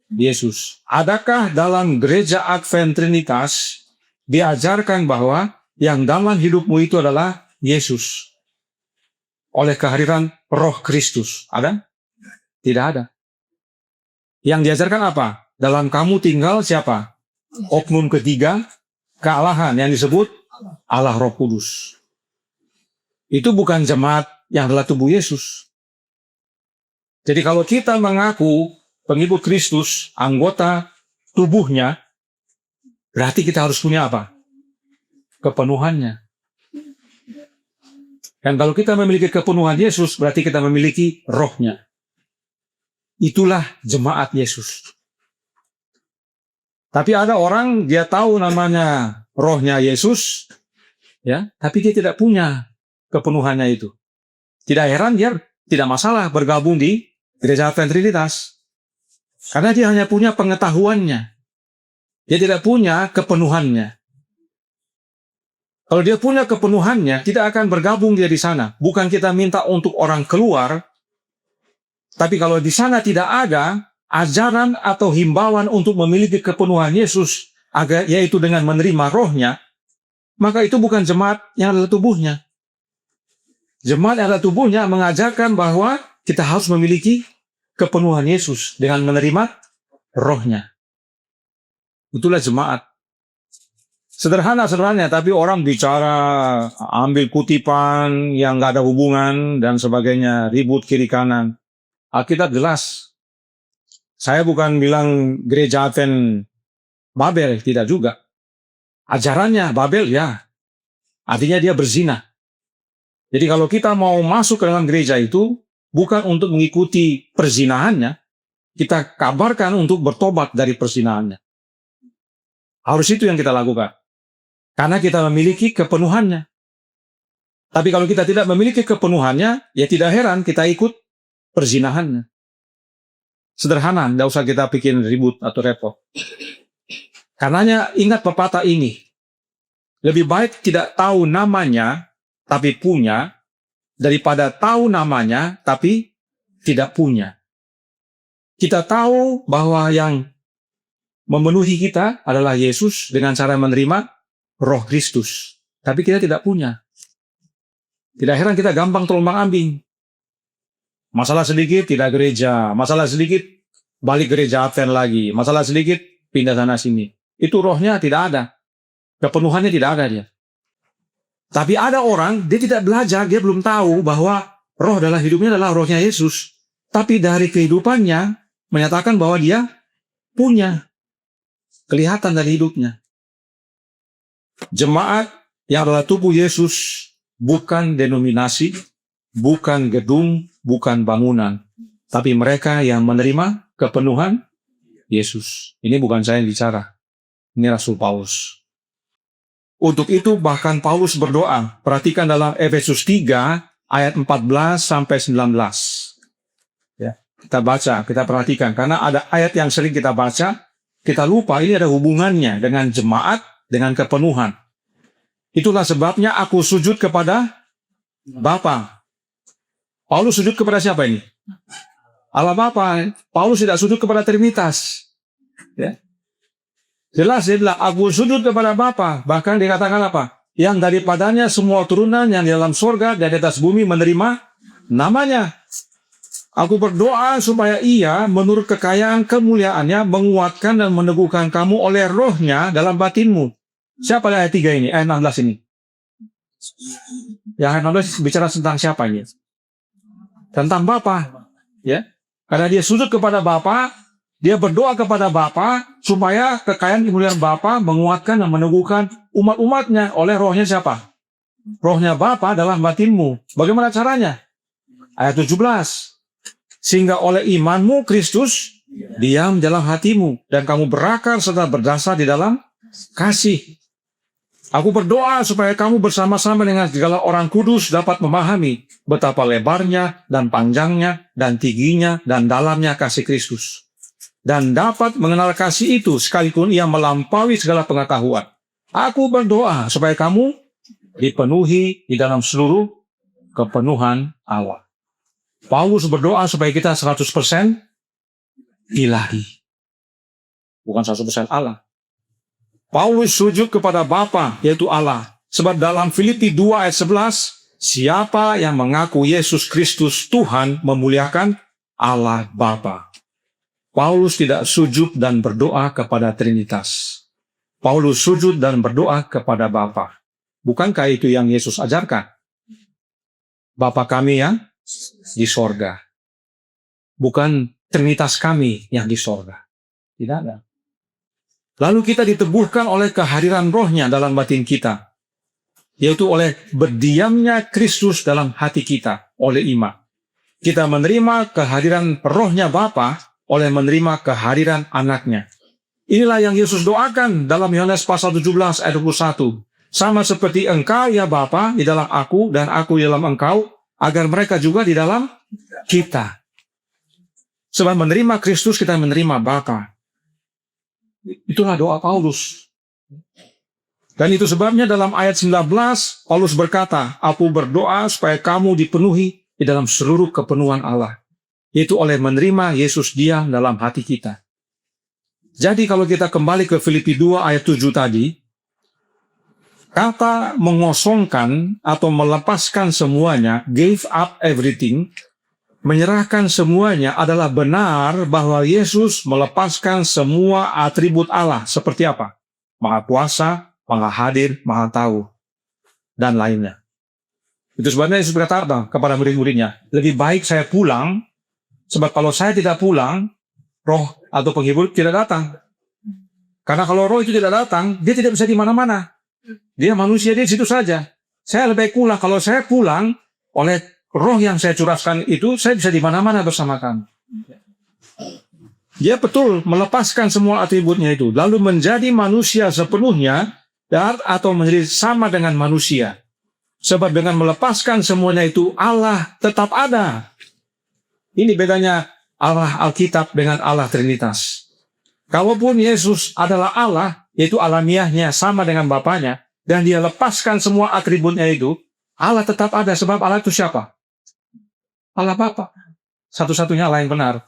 Yesus. Adakah dalam gereja Advent Trinitas diajarkan bahwa yang dalam hidupmu itu adalah Yesus oleh kehadiran Roh Kristus? Ada? Tidak ada. Yang diajarkan apa? Dalam kamu tinggal siapa? Oknum ketiga, kealahan yang disebut Allah Roh Kudus. Itu bukan jemaat yang adalah tubuh Yesus. Jadi kalau kita mengaku pengikut Kristus, anggota tubuhnya, berarti kita harus punya apa? Kepenuhannya. Dan kalau kita memiliki kepenuhan Yesus, berarti kita memiliki rohnya. Itulah jemaat Yesus. Tapi ada orang, dia tahu namanya rohnya Yesus, ya, tapi dia tidak punya kepenuhannya itu. Tidak heran dia tidak masalah bergabung di gereja Advent Trinitas. Karena dia hanya punya pengetahuannya. Dia tidak punya kepenuhannya. Kalau dia punya kepenuhannya, tidak akan bergabung dia di sana. Bukan kita minta untuk orang keluar, tapi kalau di sana tidak ada ajaran atau himbauan untuk memiliki kepenuhan Yesus, yaitu dengan menerima rohnya, maka itu bukan jemaat yang adalah tubuhnya. Jemaat yang adalah tubuhnya mengajarkan bahwa kita harus memiliki kepenuhan Yesus dengan menerima rohnya. Itulah jemaat. Sederhana-sederhana, tapi orang bicara, ambil kutipan yang nggak ada hubungan dan sebagainya, ribut kiri kanan. Alkitab jelas. Saya bukan bilang gereja Advent Babel, tidak juga. Ajarannya Babel, ya. Artinya dia berzina. Jadi kalau kita mau masuk ke dalam gereja itu, bukan untuk mengikuti perzinahannya, kita kabarkan untuk bertobat dari perzinahannya. Harus itu yang kita lakukan. Karena kita memiliki kepenuhannya. Tapi kalau kita tidak memiliki kepenuhannya, ya tidak heran kita ikut perzinahannya. Sederhana, tidak usah kita bikin ribut atau repot. Karenanya ingat pepatah ini. Lebih baik tidak tahu namanya, tapi punya, daripada tahu namanya, tapi tidak punya. Kita tahu bahwa yang memenuhi kita adalah Yesus dengan cara menerima Roh Kristus. Tapi kita tidak punya. Tidak heran kita gampang terombang-ambing. Masalah sedikit tidak gereja, masalah sedikit balik gereja Advent lagi, masalah sedikit pindah sana sini. Itu rohnya tidak ada. Kepenuhannya tidak ada dia. Tapi ada orang, dia tidak belajar, dia belum tahu bahwa roh dalam hidupnya adalah rohnya Yesus. Tapi dari kehidupannya menyatakan bahwa dia punya. Kelihatan dari hidupnya. Jemaat yang adalah tubuh Yesus bukan denominasi, bukan gedung, bukan bangunan. Tapi mereka yang menerima kepenuhan Yesus. Ini bukan saya yang bicara. Ini Rasul Paulus. Untuk itu bahkan Paulus berdoa. Perhatikan dalam Efesus 3 ayat 14 sampai 19. Ya, kita baca, kita perhatikan. Karena ada ayat yang sering kita baca, kita lupa ini ada hubungannya dengan jemaat, dengan kepenuhan. Itulah sebabnya aku sujud kepada Bapa. Paulus sujud kepada siapa ini? Allah Bapa. Paulus tidak sujud kepada Trinitas. Ya. Jelas dia bilang, aku sujud kepada Bapa. Bahkan dikatakan apa? Yang daripadanya semua turunan yang di dalam surga dan di atas bumi menerima namanya. Aku berdoa supaya ia menurut kekayaan kemuliaannya menguatkan dan meneguhkan kamu oleh rohnya dalam batinmu. Siapa ayat 3 ini? Ayat 16 ini. Yang ayat 16 bicara tentang siapa ini? Tentang Bapa. Ya. Karena dia sujud kepada Bapa, dia berdoa kepada Bapa supaya kekayaan kemuliaan Bapa menguatkan dan meneguhkan umat-umatnya oleh rohnya siapa? Rohnya Bapa dalam batinmu. Bagaimana caranya? Ayat 17. Sehingga oleh imanmu Kristus diam dalam hatimu dan kamu berakar serta berdasar di dalam kasih. Aku berdoa supaya kamu bersama-sama dengan segala orang kudus dapat memahami betapa lebarnya dan panjangnya dan tingginya dan dalamnya kasih Kristus. Dan dapat mengenal kasih itu sekalipun ia melampaui segala pengetahuan. Aku berdoa supaya kamu dipenuhi di dalam seluruh kepenuhan Allah. Paulus berdoa supaya kita 100% ilahi. Bukan 100% Allah. Paulus sujud kepada Bapa, yaitu Allah. Sebab dalam Filipi 2 ayat 11, siapa yang mengaku Yesus Kristus Tuhan memuliakan Allah Bapa. Paulus tidak sujud dan berdoa kepada Trinitas. Paulus sujud dan berdoa kepada Bapa. Bukankah itu yang Yesus ajarkan? Bapa kami yang di sorga. Bukan Trinitas kami yang di sorga. Tidak ada. Lalu kita diteguhkan oleh kehadiran rohnya dalam batin kita. Yaitu oleh berdiamnya Kristus dalam hati kita, oleh iman. Kita menerima kehadiran rohnya Bapa oleh menerima kehadiran anaknya. Inilah yang Yesus doakan dalam Yohanes pasal 17 ayat 21. Sama seperti engkau ya Bapa di dalam aku dan aku di dalam engkau, agar mereka juga di dalam kita. Sebab menerima Kristus kita menerima Bapa. Itulah doa Paulus. Dan itu sebabnya dalam ayat 19, Paulus berkata, aku berdoa supaya kamu dipenuhi di dalam seluruh kepenuhan Allah. Yaitu oleh menerima Yesus diam dalam hati kita. Jadi kalau kita kembali ke Filipi 2 ayat 7 tadi, kata mengosongkan atau melepaskan semuanya, gave up everything, menyerahkan semuanya adalah benar bahwa Yesus melepaskan semua atribut Allah. Seperti apa? Maha kuasa, maha hadir, maha tahu, dan lainnya. Itu sebabnya Yesus berkata kepada murid-muridnya, lebih baik saya pulang, sebab kalau saya tidak pulang, roh atau penghibur tidak datang. Karena kalau roh itu tidak datang, dia tidak bisa di mana-mana. Dia manusia, dia di situ saja. Saya lebih baik pulang. Kalau saya pulang, oleh roh yang saya curahkan itu, saya bisa di mana-mana bersama kamu. Dia betul melepaskan semua atributnya itu, lalu menjadi manusia sepenuhnya, atau menjadi sama dengan manusia. Sebab dengan melepaskan semuanya itu, Allah tetap ada. Ini bedanya Allah Alkitab dengan Allah Trinitas. Kalaupun Yesus adalah Allah, yaitu alamiahnya sama dengan Bapanya, dan dia lepaskan semua atributnya itu, Allah tetap ada. Sebab Allah itu siapa? Allah Bapa. Satu-satunya Allah yang benar.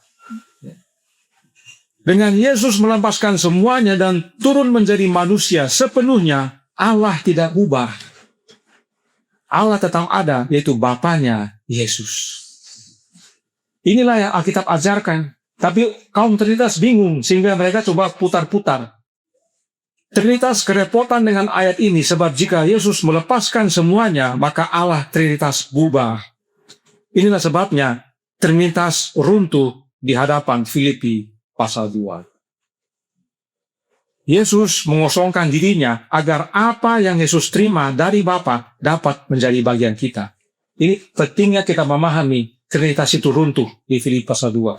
Dengan Yesus melepaskan semuanya dan turun menjadi manusia sepenuhnya, Allah tidak ubah. Allah tetap ada, yaitu Bapanya Yesus. Inilah yang Alkitab ajarkan. Tapi kaum Trinitas bingung, sehingga mereka coba putar-putar. Trinitas kerepotan dengan ayat ini, sebab jika Yesus melepaskan semuanya, maka Allah Trinitas berubah. Inilah sebabnya Trinitas runtuh di hadapan Filipi pasal 2. Yesus mengosongkan dirinya agar apa yang Yesus terima dari Bapa dapat menjadi bagian kita. Ini pentingnya kita memahami Trinitas itu runtuh di Filipi pasal 2.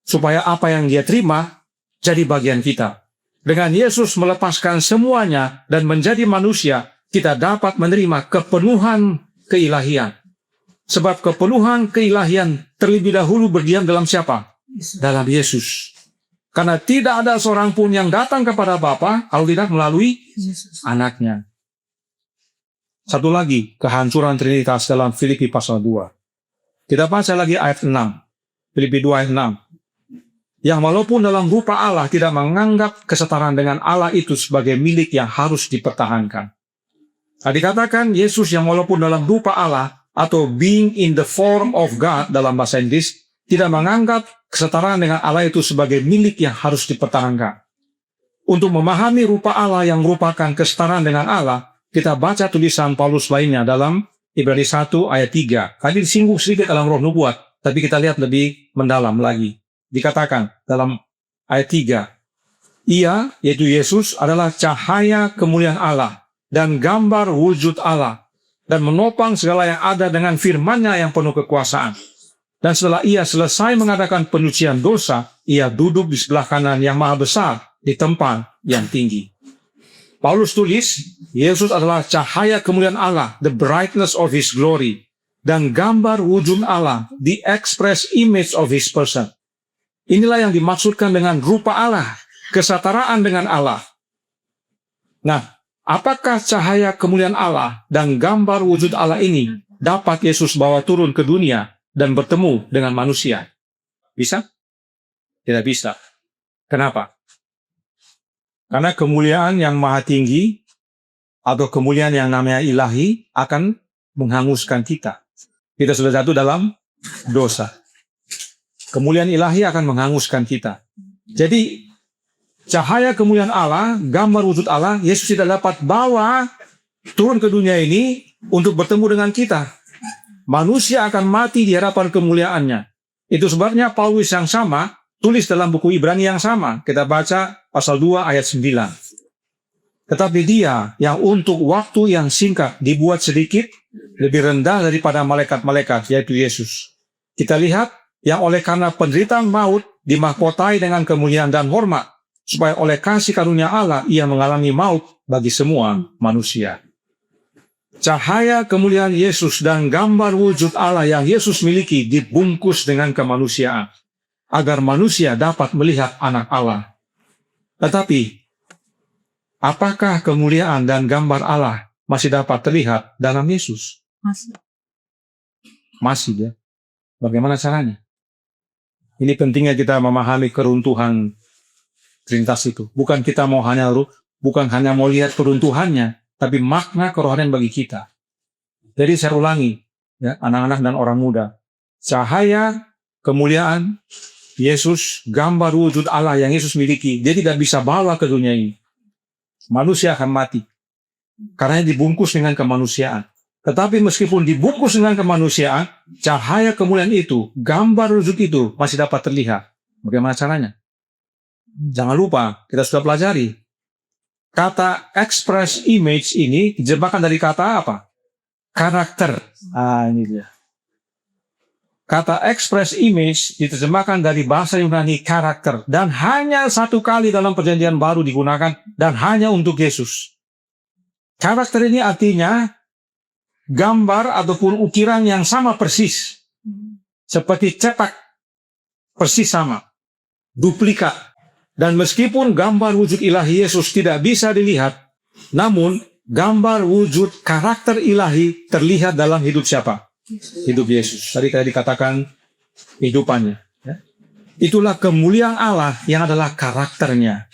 Supaya apa yang dia terima jadi bagian kita. Dengan Yesus melepaskan semuanya dan menjadi manusia, kita dapat menerima kepenuhan keilahian. Sebab kepenuhan keilahian terlebih dahulu berdiam dalam siapa? Dalam Yesus. Karena tidak ada seorang pun yang datang kepada Bapa kalau tidak melalui anaknya. Satu lagi, kehancuran Trinitas dalam Filipi pasal 2. Kita baca lagi ayat 6. Filipi 2 ayat 6. Yang walaupun dalam rupa Allah tidak menganggap kesetaraan dengan Allah itu sebagai milik yang harus dipertahankan. Nah, dikatakan Yesus yang walaupun dalam rupa Allah atau being in the form of God dalam bahasa Inggris, tidak menganggap kesetaraan dengan Allah itu sebagai milik yang harus dipertahankan. Untuk memahami rupa Allah yang merupakan kesetaraan dengan Allah, kita baca tulisan Paulus lainnya dalam Ibrani 1 ayat 3. Tadi disinggung sedikit dalam roh nubuat, tapi kita lihat lebih mendalam lagi. Dikatakan dalam ayat 3, Ia, yaitu Yesus, adalah cahaya kemuliaan Allah dan gambar wujud Allah, dan menopang segala yang ada dengan firman-Nya yang penuh kekuasaan. Dan setelah Ia selesai mengadakan penyucian dosa, Ia duduk di sebelah kanan yang maha besar di tempat yang tinggi. Paulus tulis, Yesus adalah cahaya kemuliaan Allah, the brightness of His glory, dan gambar wujud Allah, the express image of His person. Inilah yang dimaksudkan dengan rupa Allah, kesetaraan dengan Allah. Nah, apakah cahaya kemuliaan Allah dan gambar wujud Allah ini dapat Yesus bawa turun ke dunia dan bertemu dengan manusia? Bisa? Tidak bisa. Kenapa? Karena kemuliaan yang maha tinggi atau kemuliaan yang namanya ilahi akan menghanguskan kita. Kita sudah jatuh dalam dosa. Kemuliaan ilahi akan menghanguskan kita. Jadi, cahaya kemuliaan Allah, gambar wujud Allah, Yesus tidak dapat bawa turun ke dunia ini untuk bertemu dengan kita. Manusia akan mati di hadapan kemuliaannya. Itu sebabnya Paulus yang sama, tulis dalam buku Ibrani yang sama. Kita baca pasal 2 ayat 9. Tetapi Dia yang untuk waktu yang singkat dibuat sedikit, lebih rendah daripada malaikat-malaikat, yaitu Yesus. Kita lihat, yang oleh karena penderitaan maut dimahkotai dengan kemuliaan dan hormat, supaya oleh kasih karunia Allah Ia mengalami maut bagi semua manusia. Cahaya kemuliaan Yesus dan gambar wujud Allah yang Yesus miliki dibungkus dengan kemanusiaan, agar manusia dapat melihat anak Allah. Tetapi, apakah kemuliaan dan gambar Allah masih dapat terlihat dalam Yesus? Masih ya. Bagaimana caranya? Ini pentingnya kita memahami keruntuhan Trinitas itu. Bukan hanya mau lihat keruntuhannya, tapi makna kerohanian bagi kita. Jadi saya ulangi, ya, anak-anak dan orang muda. Cahaya, kemuliaan, Yesus, gambar wujud Allah yang Yesus miliki, dia tidak bisa bawa ke dunia ini. Manusia akan mati. Karena dibungkus dengan kemanusiaan. Tetapi meskipun dibungkus dengan kemanusiaan, cahaya kemuliaan itu, gambar wujud itu masih dapat terlihat. Bagaimana caranya? Jangan lupa, kita sudah pelajari. Kata express image ini jebakan dari kata apa? Karakter. Ini dia. Kata express image diterjemahkan dari bahasa Yunani karakter. Dan hanya satu kali dalam perjanjian baru digunakan, dan hanya untuk Yesus. Karakter ini artinya gambar ataupun ukiran yang sama persis. Seperti cetak, persis sama. Duplikat. Dan meskipun gambar wujud ilahi Yesus tidak bisa dilihat, namun gambar wujud karakter ilahi terlihat dalam hidup siapa? Hidup Yesus. Tadi dikatakan kehidupannya. Ya. Itulah kemuliaan Allah yang adalah karakternya.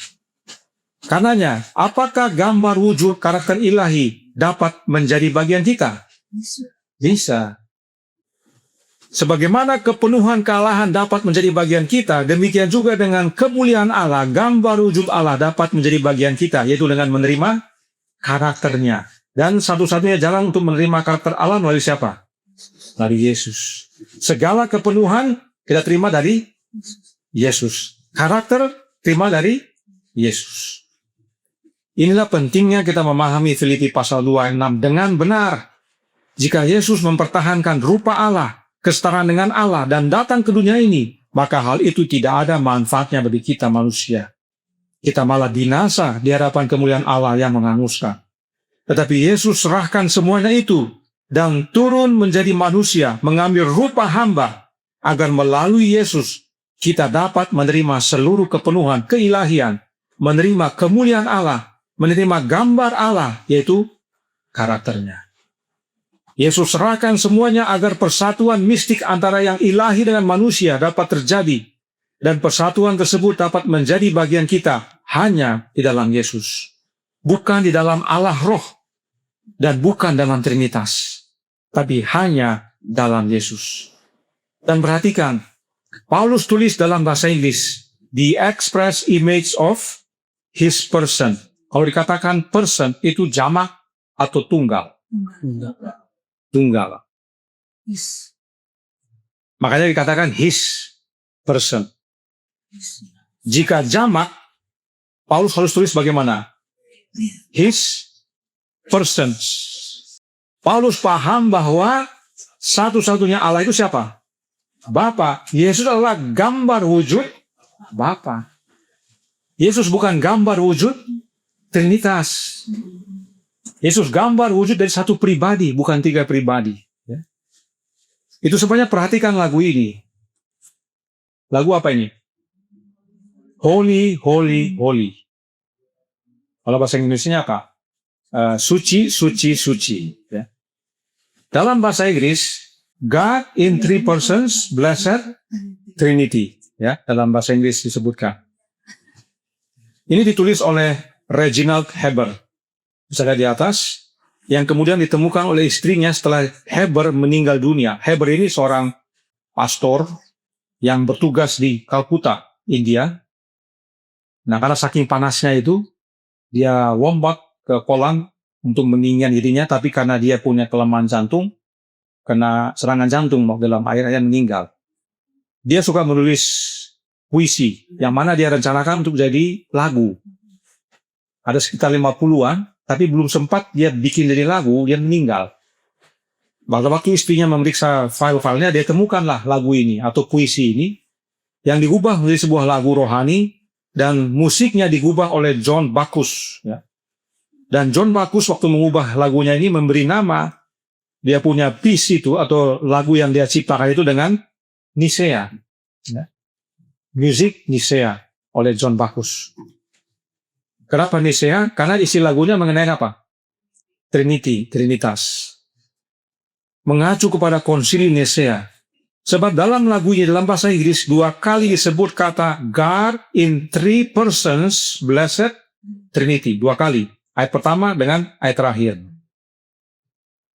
Karenanya, apakah gambar wujud karakter ilahi dapat menjadi bagian kita? Bisa. Sebagaimana kepenuhan kealahan dapat menjadi bagian kita, demikian juga dengan kemuliaan Allah, gambar wujud Allah dapat menjadi bagian kita, yaitu dengan menerima karakternya. Dan satu-satunya jalan untuk menerima karakter Allah melalui siapa? Dari Yesus. Segala kepenuhan kita terima dari Yesus. Karakter terima dari Yesus. Inilah pentingnya kita memahami Filipi pasal 2 ayat 6 dengan benar. Jika Yesus mempertahankan rupa Allah, kesetaraan dengan Allah, dan datang ke dunia ini, maka hal itu tidak ada manfaatnya bagi kita manusia. Kita malah binasa di hadapan kemuliaan Allah yang menghanguskan. Tetapi Yesus serahkan semuanya itu dan turun menjadi manusia, mengambil rupa hamba, agar melalui Yesus kita dapat menerima seluruh kepenuhan keilahian, menerima kemuliaan Allah, menerima gambar Allah, yaitu karakternya. Yesus serahkan semuanya agar persatuan mistik antara yang ilahi dengan manusia dapat terjadi, dan persatuan tersebut dapat menjadi bagian kita hanya di dalam Yesus, bukan di dalam Allah Roh, dan bukan dalam Trinitas, tapi hanya dalam Yesus. Dan perhatikan, Paulus tulis dalam bahasa Inggris, the express image of his person. Kalau dikatakan person, itu jamak atau tunggal. Tunggal. Makanya dikatakan his person. Jika jamak, Paulus harus tulis bagaimana? His persons. Paulus paham bahwa satu-satunya Allah itu siapa? Bapa. Yesus adalah gambar wujud Bapa. Yesus bukan gambar wujud Trinitas. Yesus gambar wujud dari satu pribadi, bukan tiga pribadi. Ya. Itu sebabnya perhatikan lagu ini. Lagu apa ini? Holy, Holy, Holy. Kalau bahasa Inggrisnya apa? Suci, suci, suci. Ya. Dalam bahasa Inggris, God in three persons, blessed Trinity. Ya, dalam bahasa Inggris disebutkan. Ini ditulis oleh Reginald Heber. Bisa lihat di atas, yang kemudian ditemukan oleh istrinya setelah Heber meninggal dunia. Heber ini seorang pastor yang bertugas di Calcutta, India. Nah, karena saking panasnya itu, dia lompat ke kolam untuk meninggikan dirinya, tapi karena dia punya kelemahan jantung, kena serangan jantung dalam air, dia meninggal. Dia suka menulis puisi, yang mana dia rencanakan untuk jadi lagu. Ada sekitar 50-an, tapi belum sempat dia bikin jadi lagu, dia meninggal. Waktu istrinya memeriksa file-filenya, dia temukanlah lagu ini, atau puisi ini, yang diubah menjadi sebuah lagu rohani, dan musiknya digubah oleh John Bacchus. Ya. Dan John Bacchus waktu mengubah lagunya ini, memberi nama, dia punya piece itu, atau lagu yang dia ciptakan itu dengan Nicea. Ya. Musik Nicea, oleh John Bacchus. Kenapa Nicea? Karena isi lagunya mengenai apa? Trinity, Trinitas. Mengacu kepada konsili Nicea. Sebab dalam lagunya, dalam bahasa Inggris, 2 kali disebut kata God in three persons, blessed Trinity. 2 kali. Ayat pertama dengan ayat terakhir.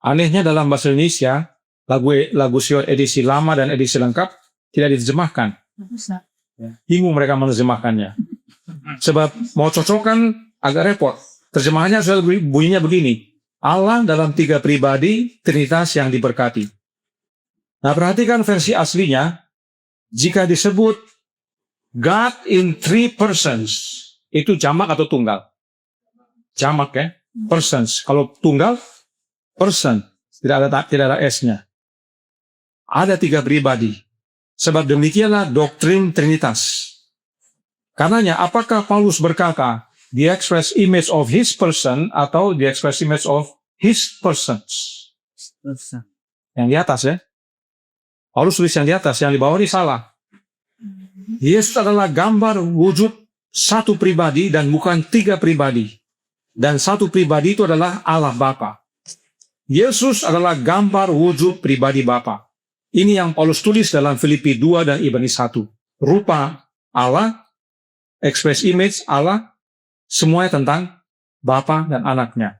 Anehnya dalam bahasa Indonesia, lagu Sion edisi lama dan edisi lengkap tidak diterjemahkan. Bingung mereka menerjemahkannya. Sebab mau cocokkan agak repot. Terjemahannya sudah bunyinya begini. Allah dalam 3 pribadi, Trinitas yang diberkati. Nah, perhatikan versi aslinya. Jika disebut God in three persons, itu jamak atau tunggal? Jamak ya, persons. Kalau tunggal, person. Tidak ada S-nya. Ada 3 pribadi. Sebab demikianlah doktrin Trinitas. Karenanya, apakah Paulus berkata, the express image of his person, atau the express image of his persons? Yang di atas ya. Paulus tulis yang di atas, yang di bawah ini salah. Yesus adalah gambar wujud satu pribadi dan bukan tiga pribadi. Dan satu pribadi itu adalah Allah Bapa. Yesus adalah gambar wujud pribadi Bapa. Ini yang Paulus tulis dalam Filipi 2 dan Ibrani 1. Rupa Allah, express image Allah, semuanya tentang Bapa dan anaknya.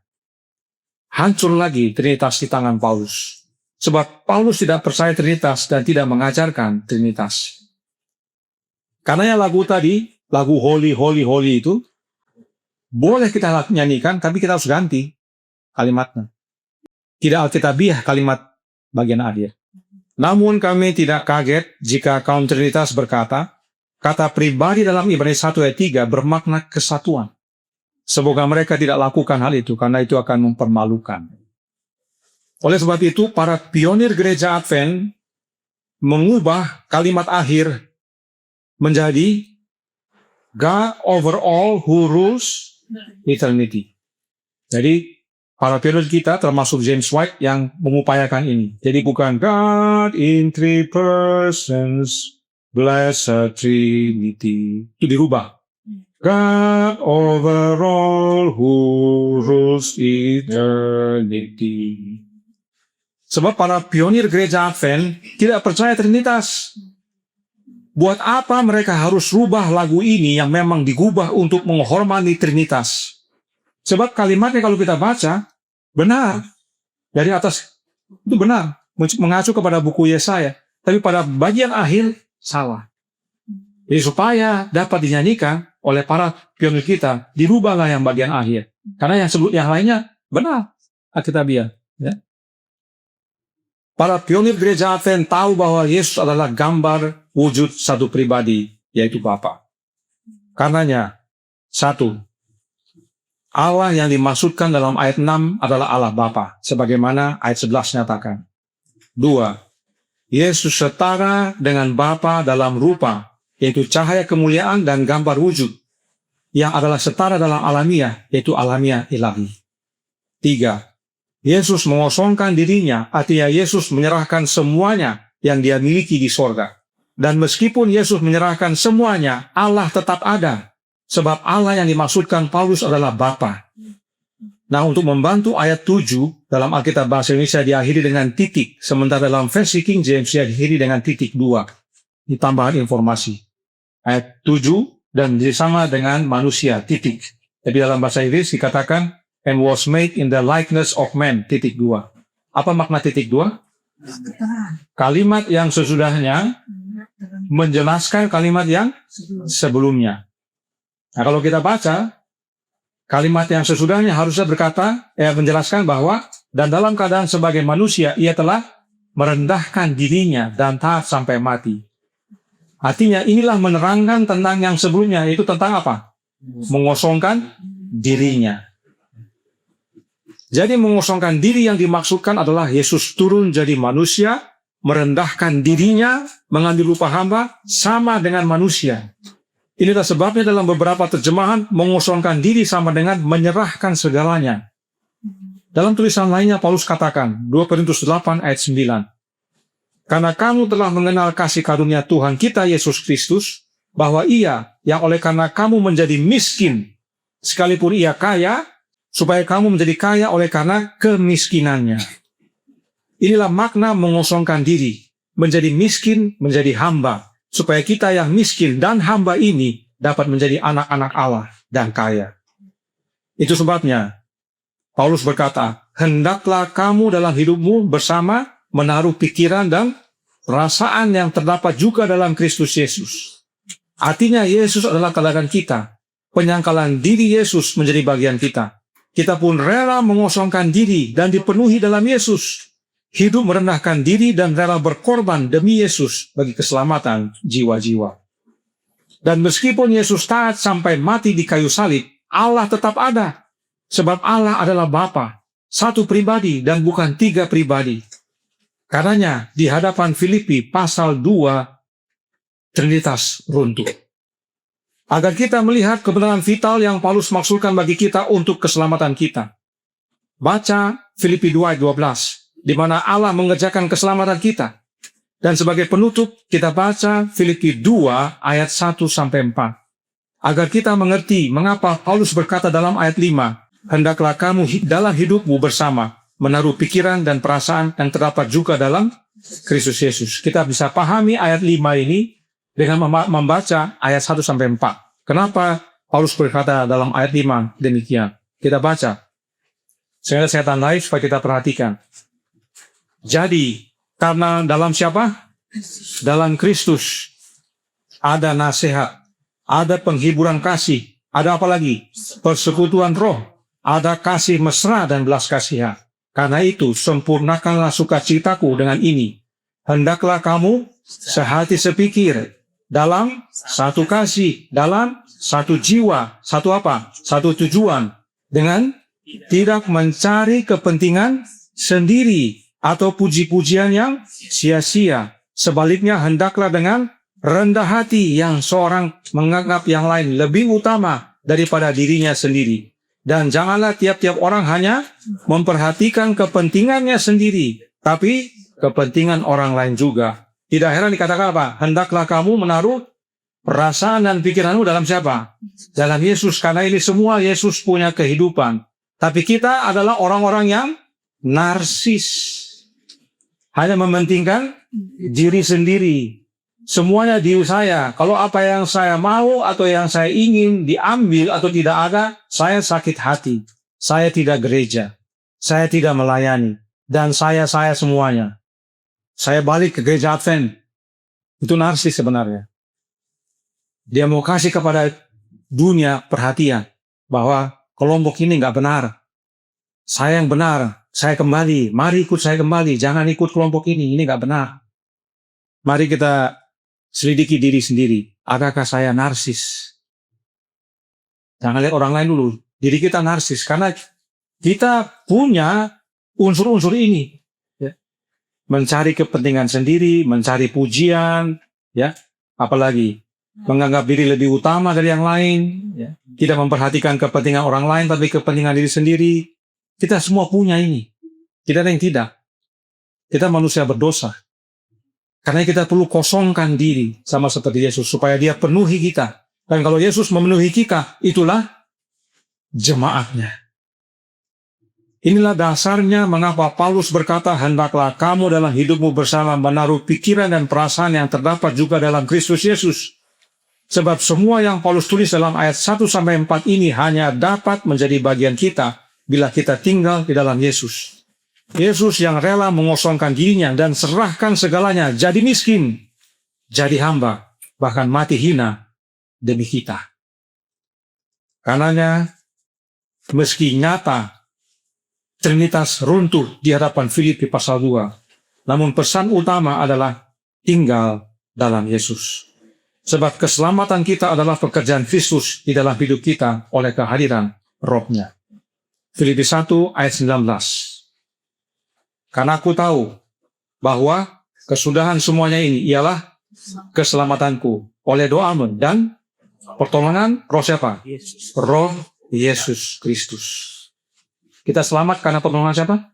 Hancur lagi Trinitas di tangan Paulus. Sebab Paulus tidak percaya Trinitas dan tidak mengajarkan Trinitas. Karena lagu tadi, lagu Holy, Holy, Holy itu, boleh kita nyanyikan, tapi kita harus ganti kalimatnya. Tidak alkitabiah kalimat bagian akhir. Namun kami tidak kaget jika kaum Trinitas berkata, kata pribadi dalam Ibrani 1 ayat 3 bermakna kesatuan. Semoga mereka tidak lakukan hal itu, karena itu akan mempermalukan. Oleh sebab itu, para pionir gereja Advent mengubah kalimat akhir menjadi God over all who rules eternity. Jadi, para pionir kita termasuk James White yang mengupayakan ini. Jadi bukan God in three persons, blessed Trinity. Itu dirubah. God over all who rules eternity. Sebab para pionir gereja Advent tidak percaya Trinitas. Buat apa mereka harus rubah lagu ini yang memang digubah untuk menghormati Trinitas? Sebab kalimatnya kalau kita baca, benar. Dari atas, itu benar. Mengacu kepada buku Yesaya. Tapi pada bagian akhir, salah. Jadi supaya dapat dinyanyikan oleh para pionir kita, dirubahlah yang bagian akhir. Karena yang lainnya, benar. Alkitabiah. Ya. Para pionir gereja Advent tahu bahwa Yesus adalah gambar wujud satu pribadi, yaitu Bapa. Karenanya, satu, Allah yang dimaksudkan dalam ayat 6 adalah Allah Bapa, sebagaimana ayat 11 nyatakan. 2. Yesus setara dengan Bapa dalam rupa, yaitu cahaya kemuliaan dan gambar wujud, yang adalah setara dalam alamiah, yaitu alamiah ilahi. 3. Yesus mengosongkan dirinya, artinya Yesus menyerahkan semuanya yang dia miliki di sorga. Dan meskipun Yesus menyerahkan semuanya, Allah tetap ada. Sebab Allah yang dimaksudkan Paulus adalah Bapa. Nah, untuk membantu ayat 7 dalam Alkitab Bahasa Indonesia diakhiri dengan titik, sementara dalam versi King James diakhiri dengan titik 2. Ditambahan informasi. Ayat 7 dan sama dengan manusia, titik. Tapi dalam bahasa Inggris dikatakan, and was made in the likeness of man, titik 2. Apa makna titik 2? Kalimat yang sesudahnya menjelaskan kalimat yang sebelumnya. Nah, kalau kita baca, kalimat yang sesudahnya harusnya berkata, menjelaskan bahwa, dan dalam keadaan sebagai manusia, ia telah merendahkan dirinya dan taat sampai mati. Artinya, inilah menerangkan tentang yang sebelumnya, yaitu tentang apa? Mengosongkan dirinya. Jadi mengosongkan diri yang dimaksudkan adalah Yesus turun jadi manusia, merendahkan dirinya, mengambil rupa hamba, sama dengan manusia. Inilah sebabnya dalam beberapa terjemahan mengosongkan diri sama dengan menyerahkan segalanya. Dalam tulisan lainnya Paulus katakan, 2 Korintus 8 ayat 9. Karena kamu telah mengenal kasih karunia Tuhan kita Yesus Kristus, bahwa ia yang oleh karena kamu menjadi miskin, sekalipun ia kaya, supaya kamu menjadi kaya oleh karena kemiskinannya. Inilah makna mengosongkan diri, menjadi miskin, menjadi hamba, supaya kita yang miskin dan hamba ini dapat menjadi anak-anak Allah dan kaya. Itu sebabnya Paulus berkata, hendaklah kamu dalam hidupmu bersama menaruh pikiran dan perasaan yang terdapat juga dalam Kristus Yesus. Artinya Yesus adalah teladan kita. Penyangkalan diri Yesus menjadi bagian kita. Kita pun rela mengosongkan diri dan dipenuhi dalam Yesus. Hidup merendahkan diri dan rela berkorban demi Yesus bagi keselamatan jiwa-jiwa. Dan meskipun Yesus taat sampai mati di kayu salib, Allah tetap ada. Sebab Allah adalah Bapa, satu pribadi dan bukan tiga pribadi. Karenanya di hadapan Filipi pasal 2, Trinitas runtuh. Agar kita melihat kebenaran vital yang Paulus maksudkan bagi kita untuk keselamatan kita. Baca Filipi 2 ayat 12. di mana Allah mengerjakan keselamatan kita. Dan sebagai penutup, kita baca Filipi 2 ayat 1-4. Agar kita mengerti mengapa Paulus berkata dalam ayat 5, hendaklah kamu dalam hidupmu bersama, menaruh pikiran dan perasaan yang terdapat juga dalam Kristus Yesus. Kita bisa pahami ayat 5 ini dengan membaca ayat 1-4. Kenapa Paulus berkata dalam ayat 5 demikian? Kita baca. Saya tandai supaya kita perhatikan. Jadi, karena dalam siapa? Dalam Kristus ada nasihat, ada penghiburan kasih, ada apa lagi? Persekutuan roh, ada kasih mesra dan belas kasihan. Karena itu, sempurnakanlah sukacitaku dengan ini. Hendaklah kamu sehati sepikir, dalam satu kasih, dalam satu jiwa, satu apa? Satu tujuan, dengan tidak mencari kepentingan sendiri atau puji-pujian yang sia-sia. Sebaliknya, hendaklah dengan rendah hati yang seorang menganggap yang lain lebih utama daripada dirinya sendiri. Dan janganlah tiap-tiap orang hanya memperhatikan kepentingannya sendiri, tapi kepentingan orang lain juga. Tidak heran dikatakan apa? Hendaklah kamu menaruh perasaan dan pikiranmu dalam siapa? Dalam Yesus, karena ini semua Yesus punya kehidupan. Tapi kita adalah orang-orang yang narsis. Hanya mementingkan diri sendiri. Semuanya diri saya. Kalau apa yang saya mau atau yang saya ingin diambil atau tidak ada, saya sakit hati. Saya tidak gereja. Saya tidak melayani. Dan saya semuanya. Saya balik ke gereja Advent. Itu narsis sebenarnya. Dia mau kasih kepada dunia perhatian bahwa kelompok ini nggak benar. Saya yang benar. Saya kembali. Mari ikut saya kembali. Jangan ikut kelompok ini. Ini nggak benar. Mari kita selidiki diri sendiri. Adakah saya narsis? Jangan lihat orang lain dulu. Diri kita narsis. Karena kita punya unsur-unsur ini. Ya. Mencari kepentingan sendiri. Mencari pujian. Ya. Apalagi menganggap diri lebih utama dari yang lain. Ya. Tidak memperhatikan kepentingan orang lain. Tapi kepentingan diri sendiri. Kita semua punya ini. Tidak ada yang tidak. Kita manusia berdosa. Karena kita perlu kosongkan diri sama seperti Yesus supaya dia penuhi kita. Dan kalau Yesus memenuhi kita, itulah jemaatnya. Inilah dasarnya mengapa Paulus berkata, hendaklah kamu dalam hidupmu bersama menaruh pikiran dan perasaan yang terdapat juga dalam Kristus Yesus. Sebab semua yang Paulus tulis dalam ayat 1-4 ini hanya dapat menjadi bagian kita bila kita tinggal di dalam Yesus. Yesus yang rela mengosongkan dirinya dan serahkan segalanya, jadi miskin, jadi hamba, bahkan mati hina demi kita. Karenanya, meski nyata Trinitas runtuh di hadapan Filipi pasal 2, namun pesan utama adalah tinggal dalam Yesus. Sebab keselamatan kita adalah pekerjaan Kristus di dalam hidup kita oleh kehadiran Roh-Nya. Filipi 1 ayat 19. Karena aku tahu bahwa kesudahan semuanya ini ialah keselamatanku oleh doamu dan pertolongan roh siapa? Roh Yesus Kristus. Kita selamat karena pertolongan siapa?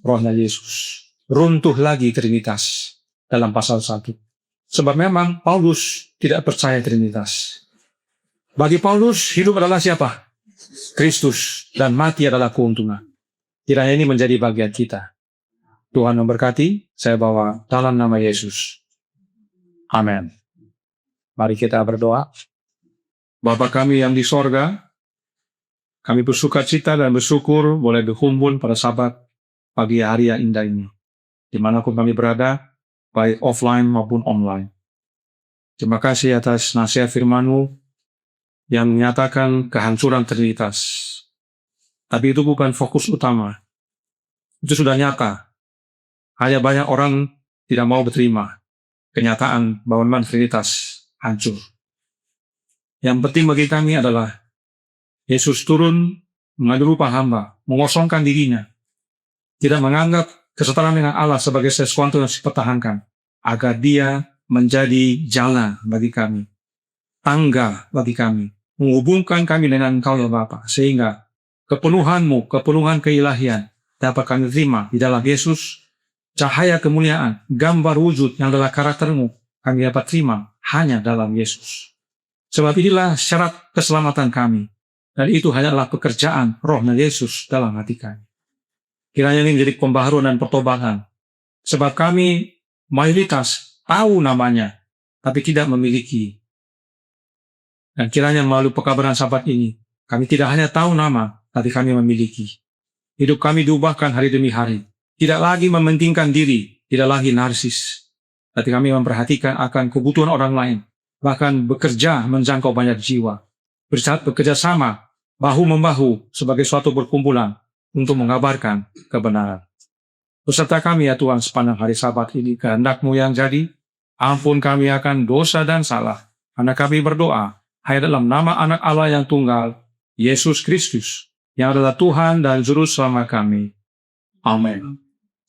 Rohnya Yesus. Runtuh lagi Trinitas dalam pasal 1. Sebab memang Paulus tidak percaya Trinitas. Bagi Paulus, hidup adalah siapa? Kristus, dan mati adalah keuntungan. Kiranya ini menjadi bagian kita. Tuhan memberkati, saya bawa dalam nama Yesus. Amin. Mari kita berdoa. Bapa kami yang di sorga, kami bersuka cita dan bersyukur boleh berkumpul pada Sabat pagi hari yang indah ini. Dimanapun kami berada, baik offline maupun online. Terima kasih atas nasihat firman-Mu yang menyatakan kehancuran Trinitas. Tapi itu bukan fokus utama. Itu sudah nyata. Hanya banyak orang tidak mau berterima kenyataan bahwa memang Trinitas hancur. Yang penting bagi kami adalah Yesus turun mengambil rupa hamba, mengosongkan dirinya, tidak menganggap kesetaraan dengan Allah sebagai sesuatu yang dipertahankan, agar dia menjadi jalan bagi kami, tangga bagi kami, menghubungkan kami dengan Engkau ya Bapa, sehingga kepenuhan-Mu, kepenuhan keilahian dapat kami terima di dalam Yesus. Cahaya kemuliaan, gambar wujud yang adalah karakter-Mu, kami dapat terima hanya dalam Yesus. Sebab inilah syarat keselamatan kami. Dan itu hanyalah pekerjaan rohnya Yesus dalam hati kami. Kiranya ini menjadi pembaharuan dan pertobatan. Sebab kami mayoritas tahu namanya, tapi tidak memiliki. Dan kiranya melalui pekabaran Sabat ini, kami tidak hanya tahu nama, tapi kami memiliki. Hidup kami diubahkan hari demi hari. Tidak lagi mementingkan diri, tidak lagi narsis. Tapi kami memperhatikan akan kebutuhan orang lain. Bahkan bekerja menjangkau banyak jiwa. Bekerja sama, bahu-membahu sebagai suatu perkumpulan untuk mengabarkan kebenaran. Beserta kami ya Tuhan sepanjang hari Sabat ini, kehendak-Mu yang jadi, ampun kami akan dosa dan salah. Karena kami berdoa, hanya dalam nama Anak Allah yang tunggal, Yesus Kristus, yang adalah Tuhan dan Juru Selamat kami. Amin.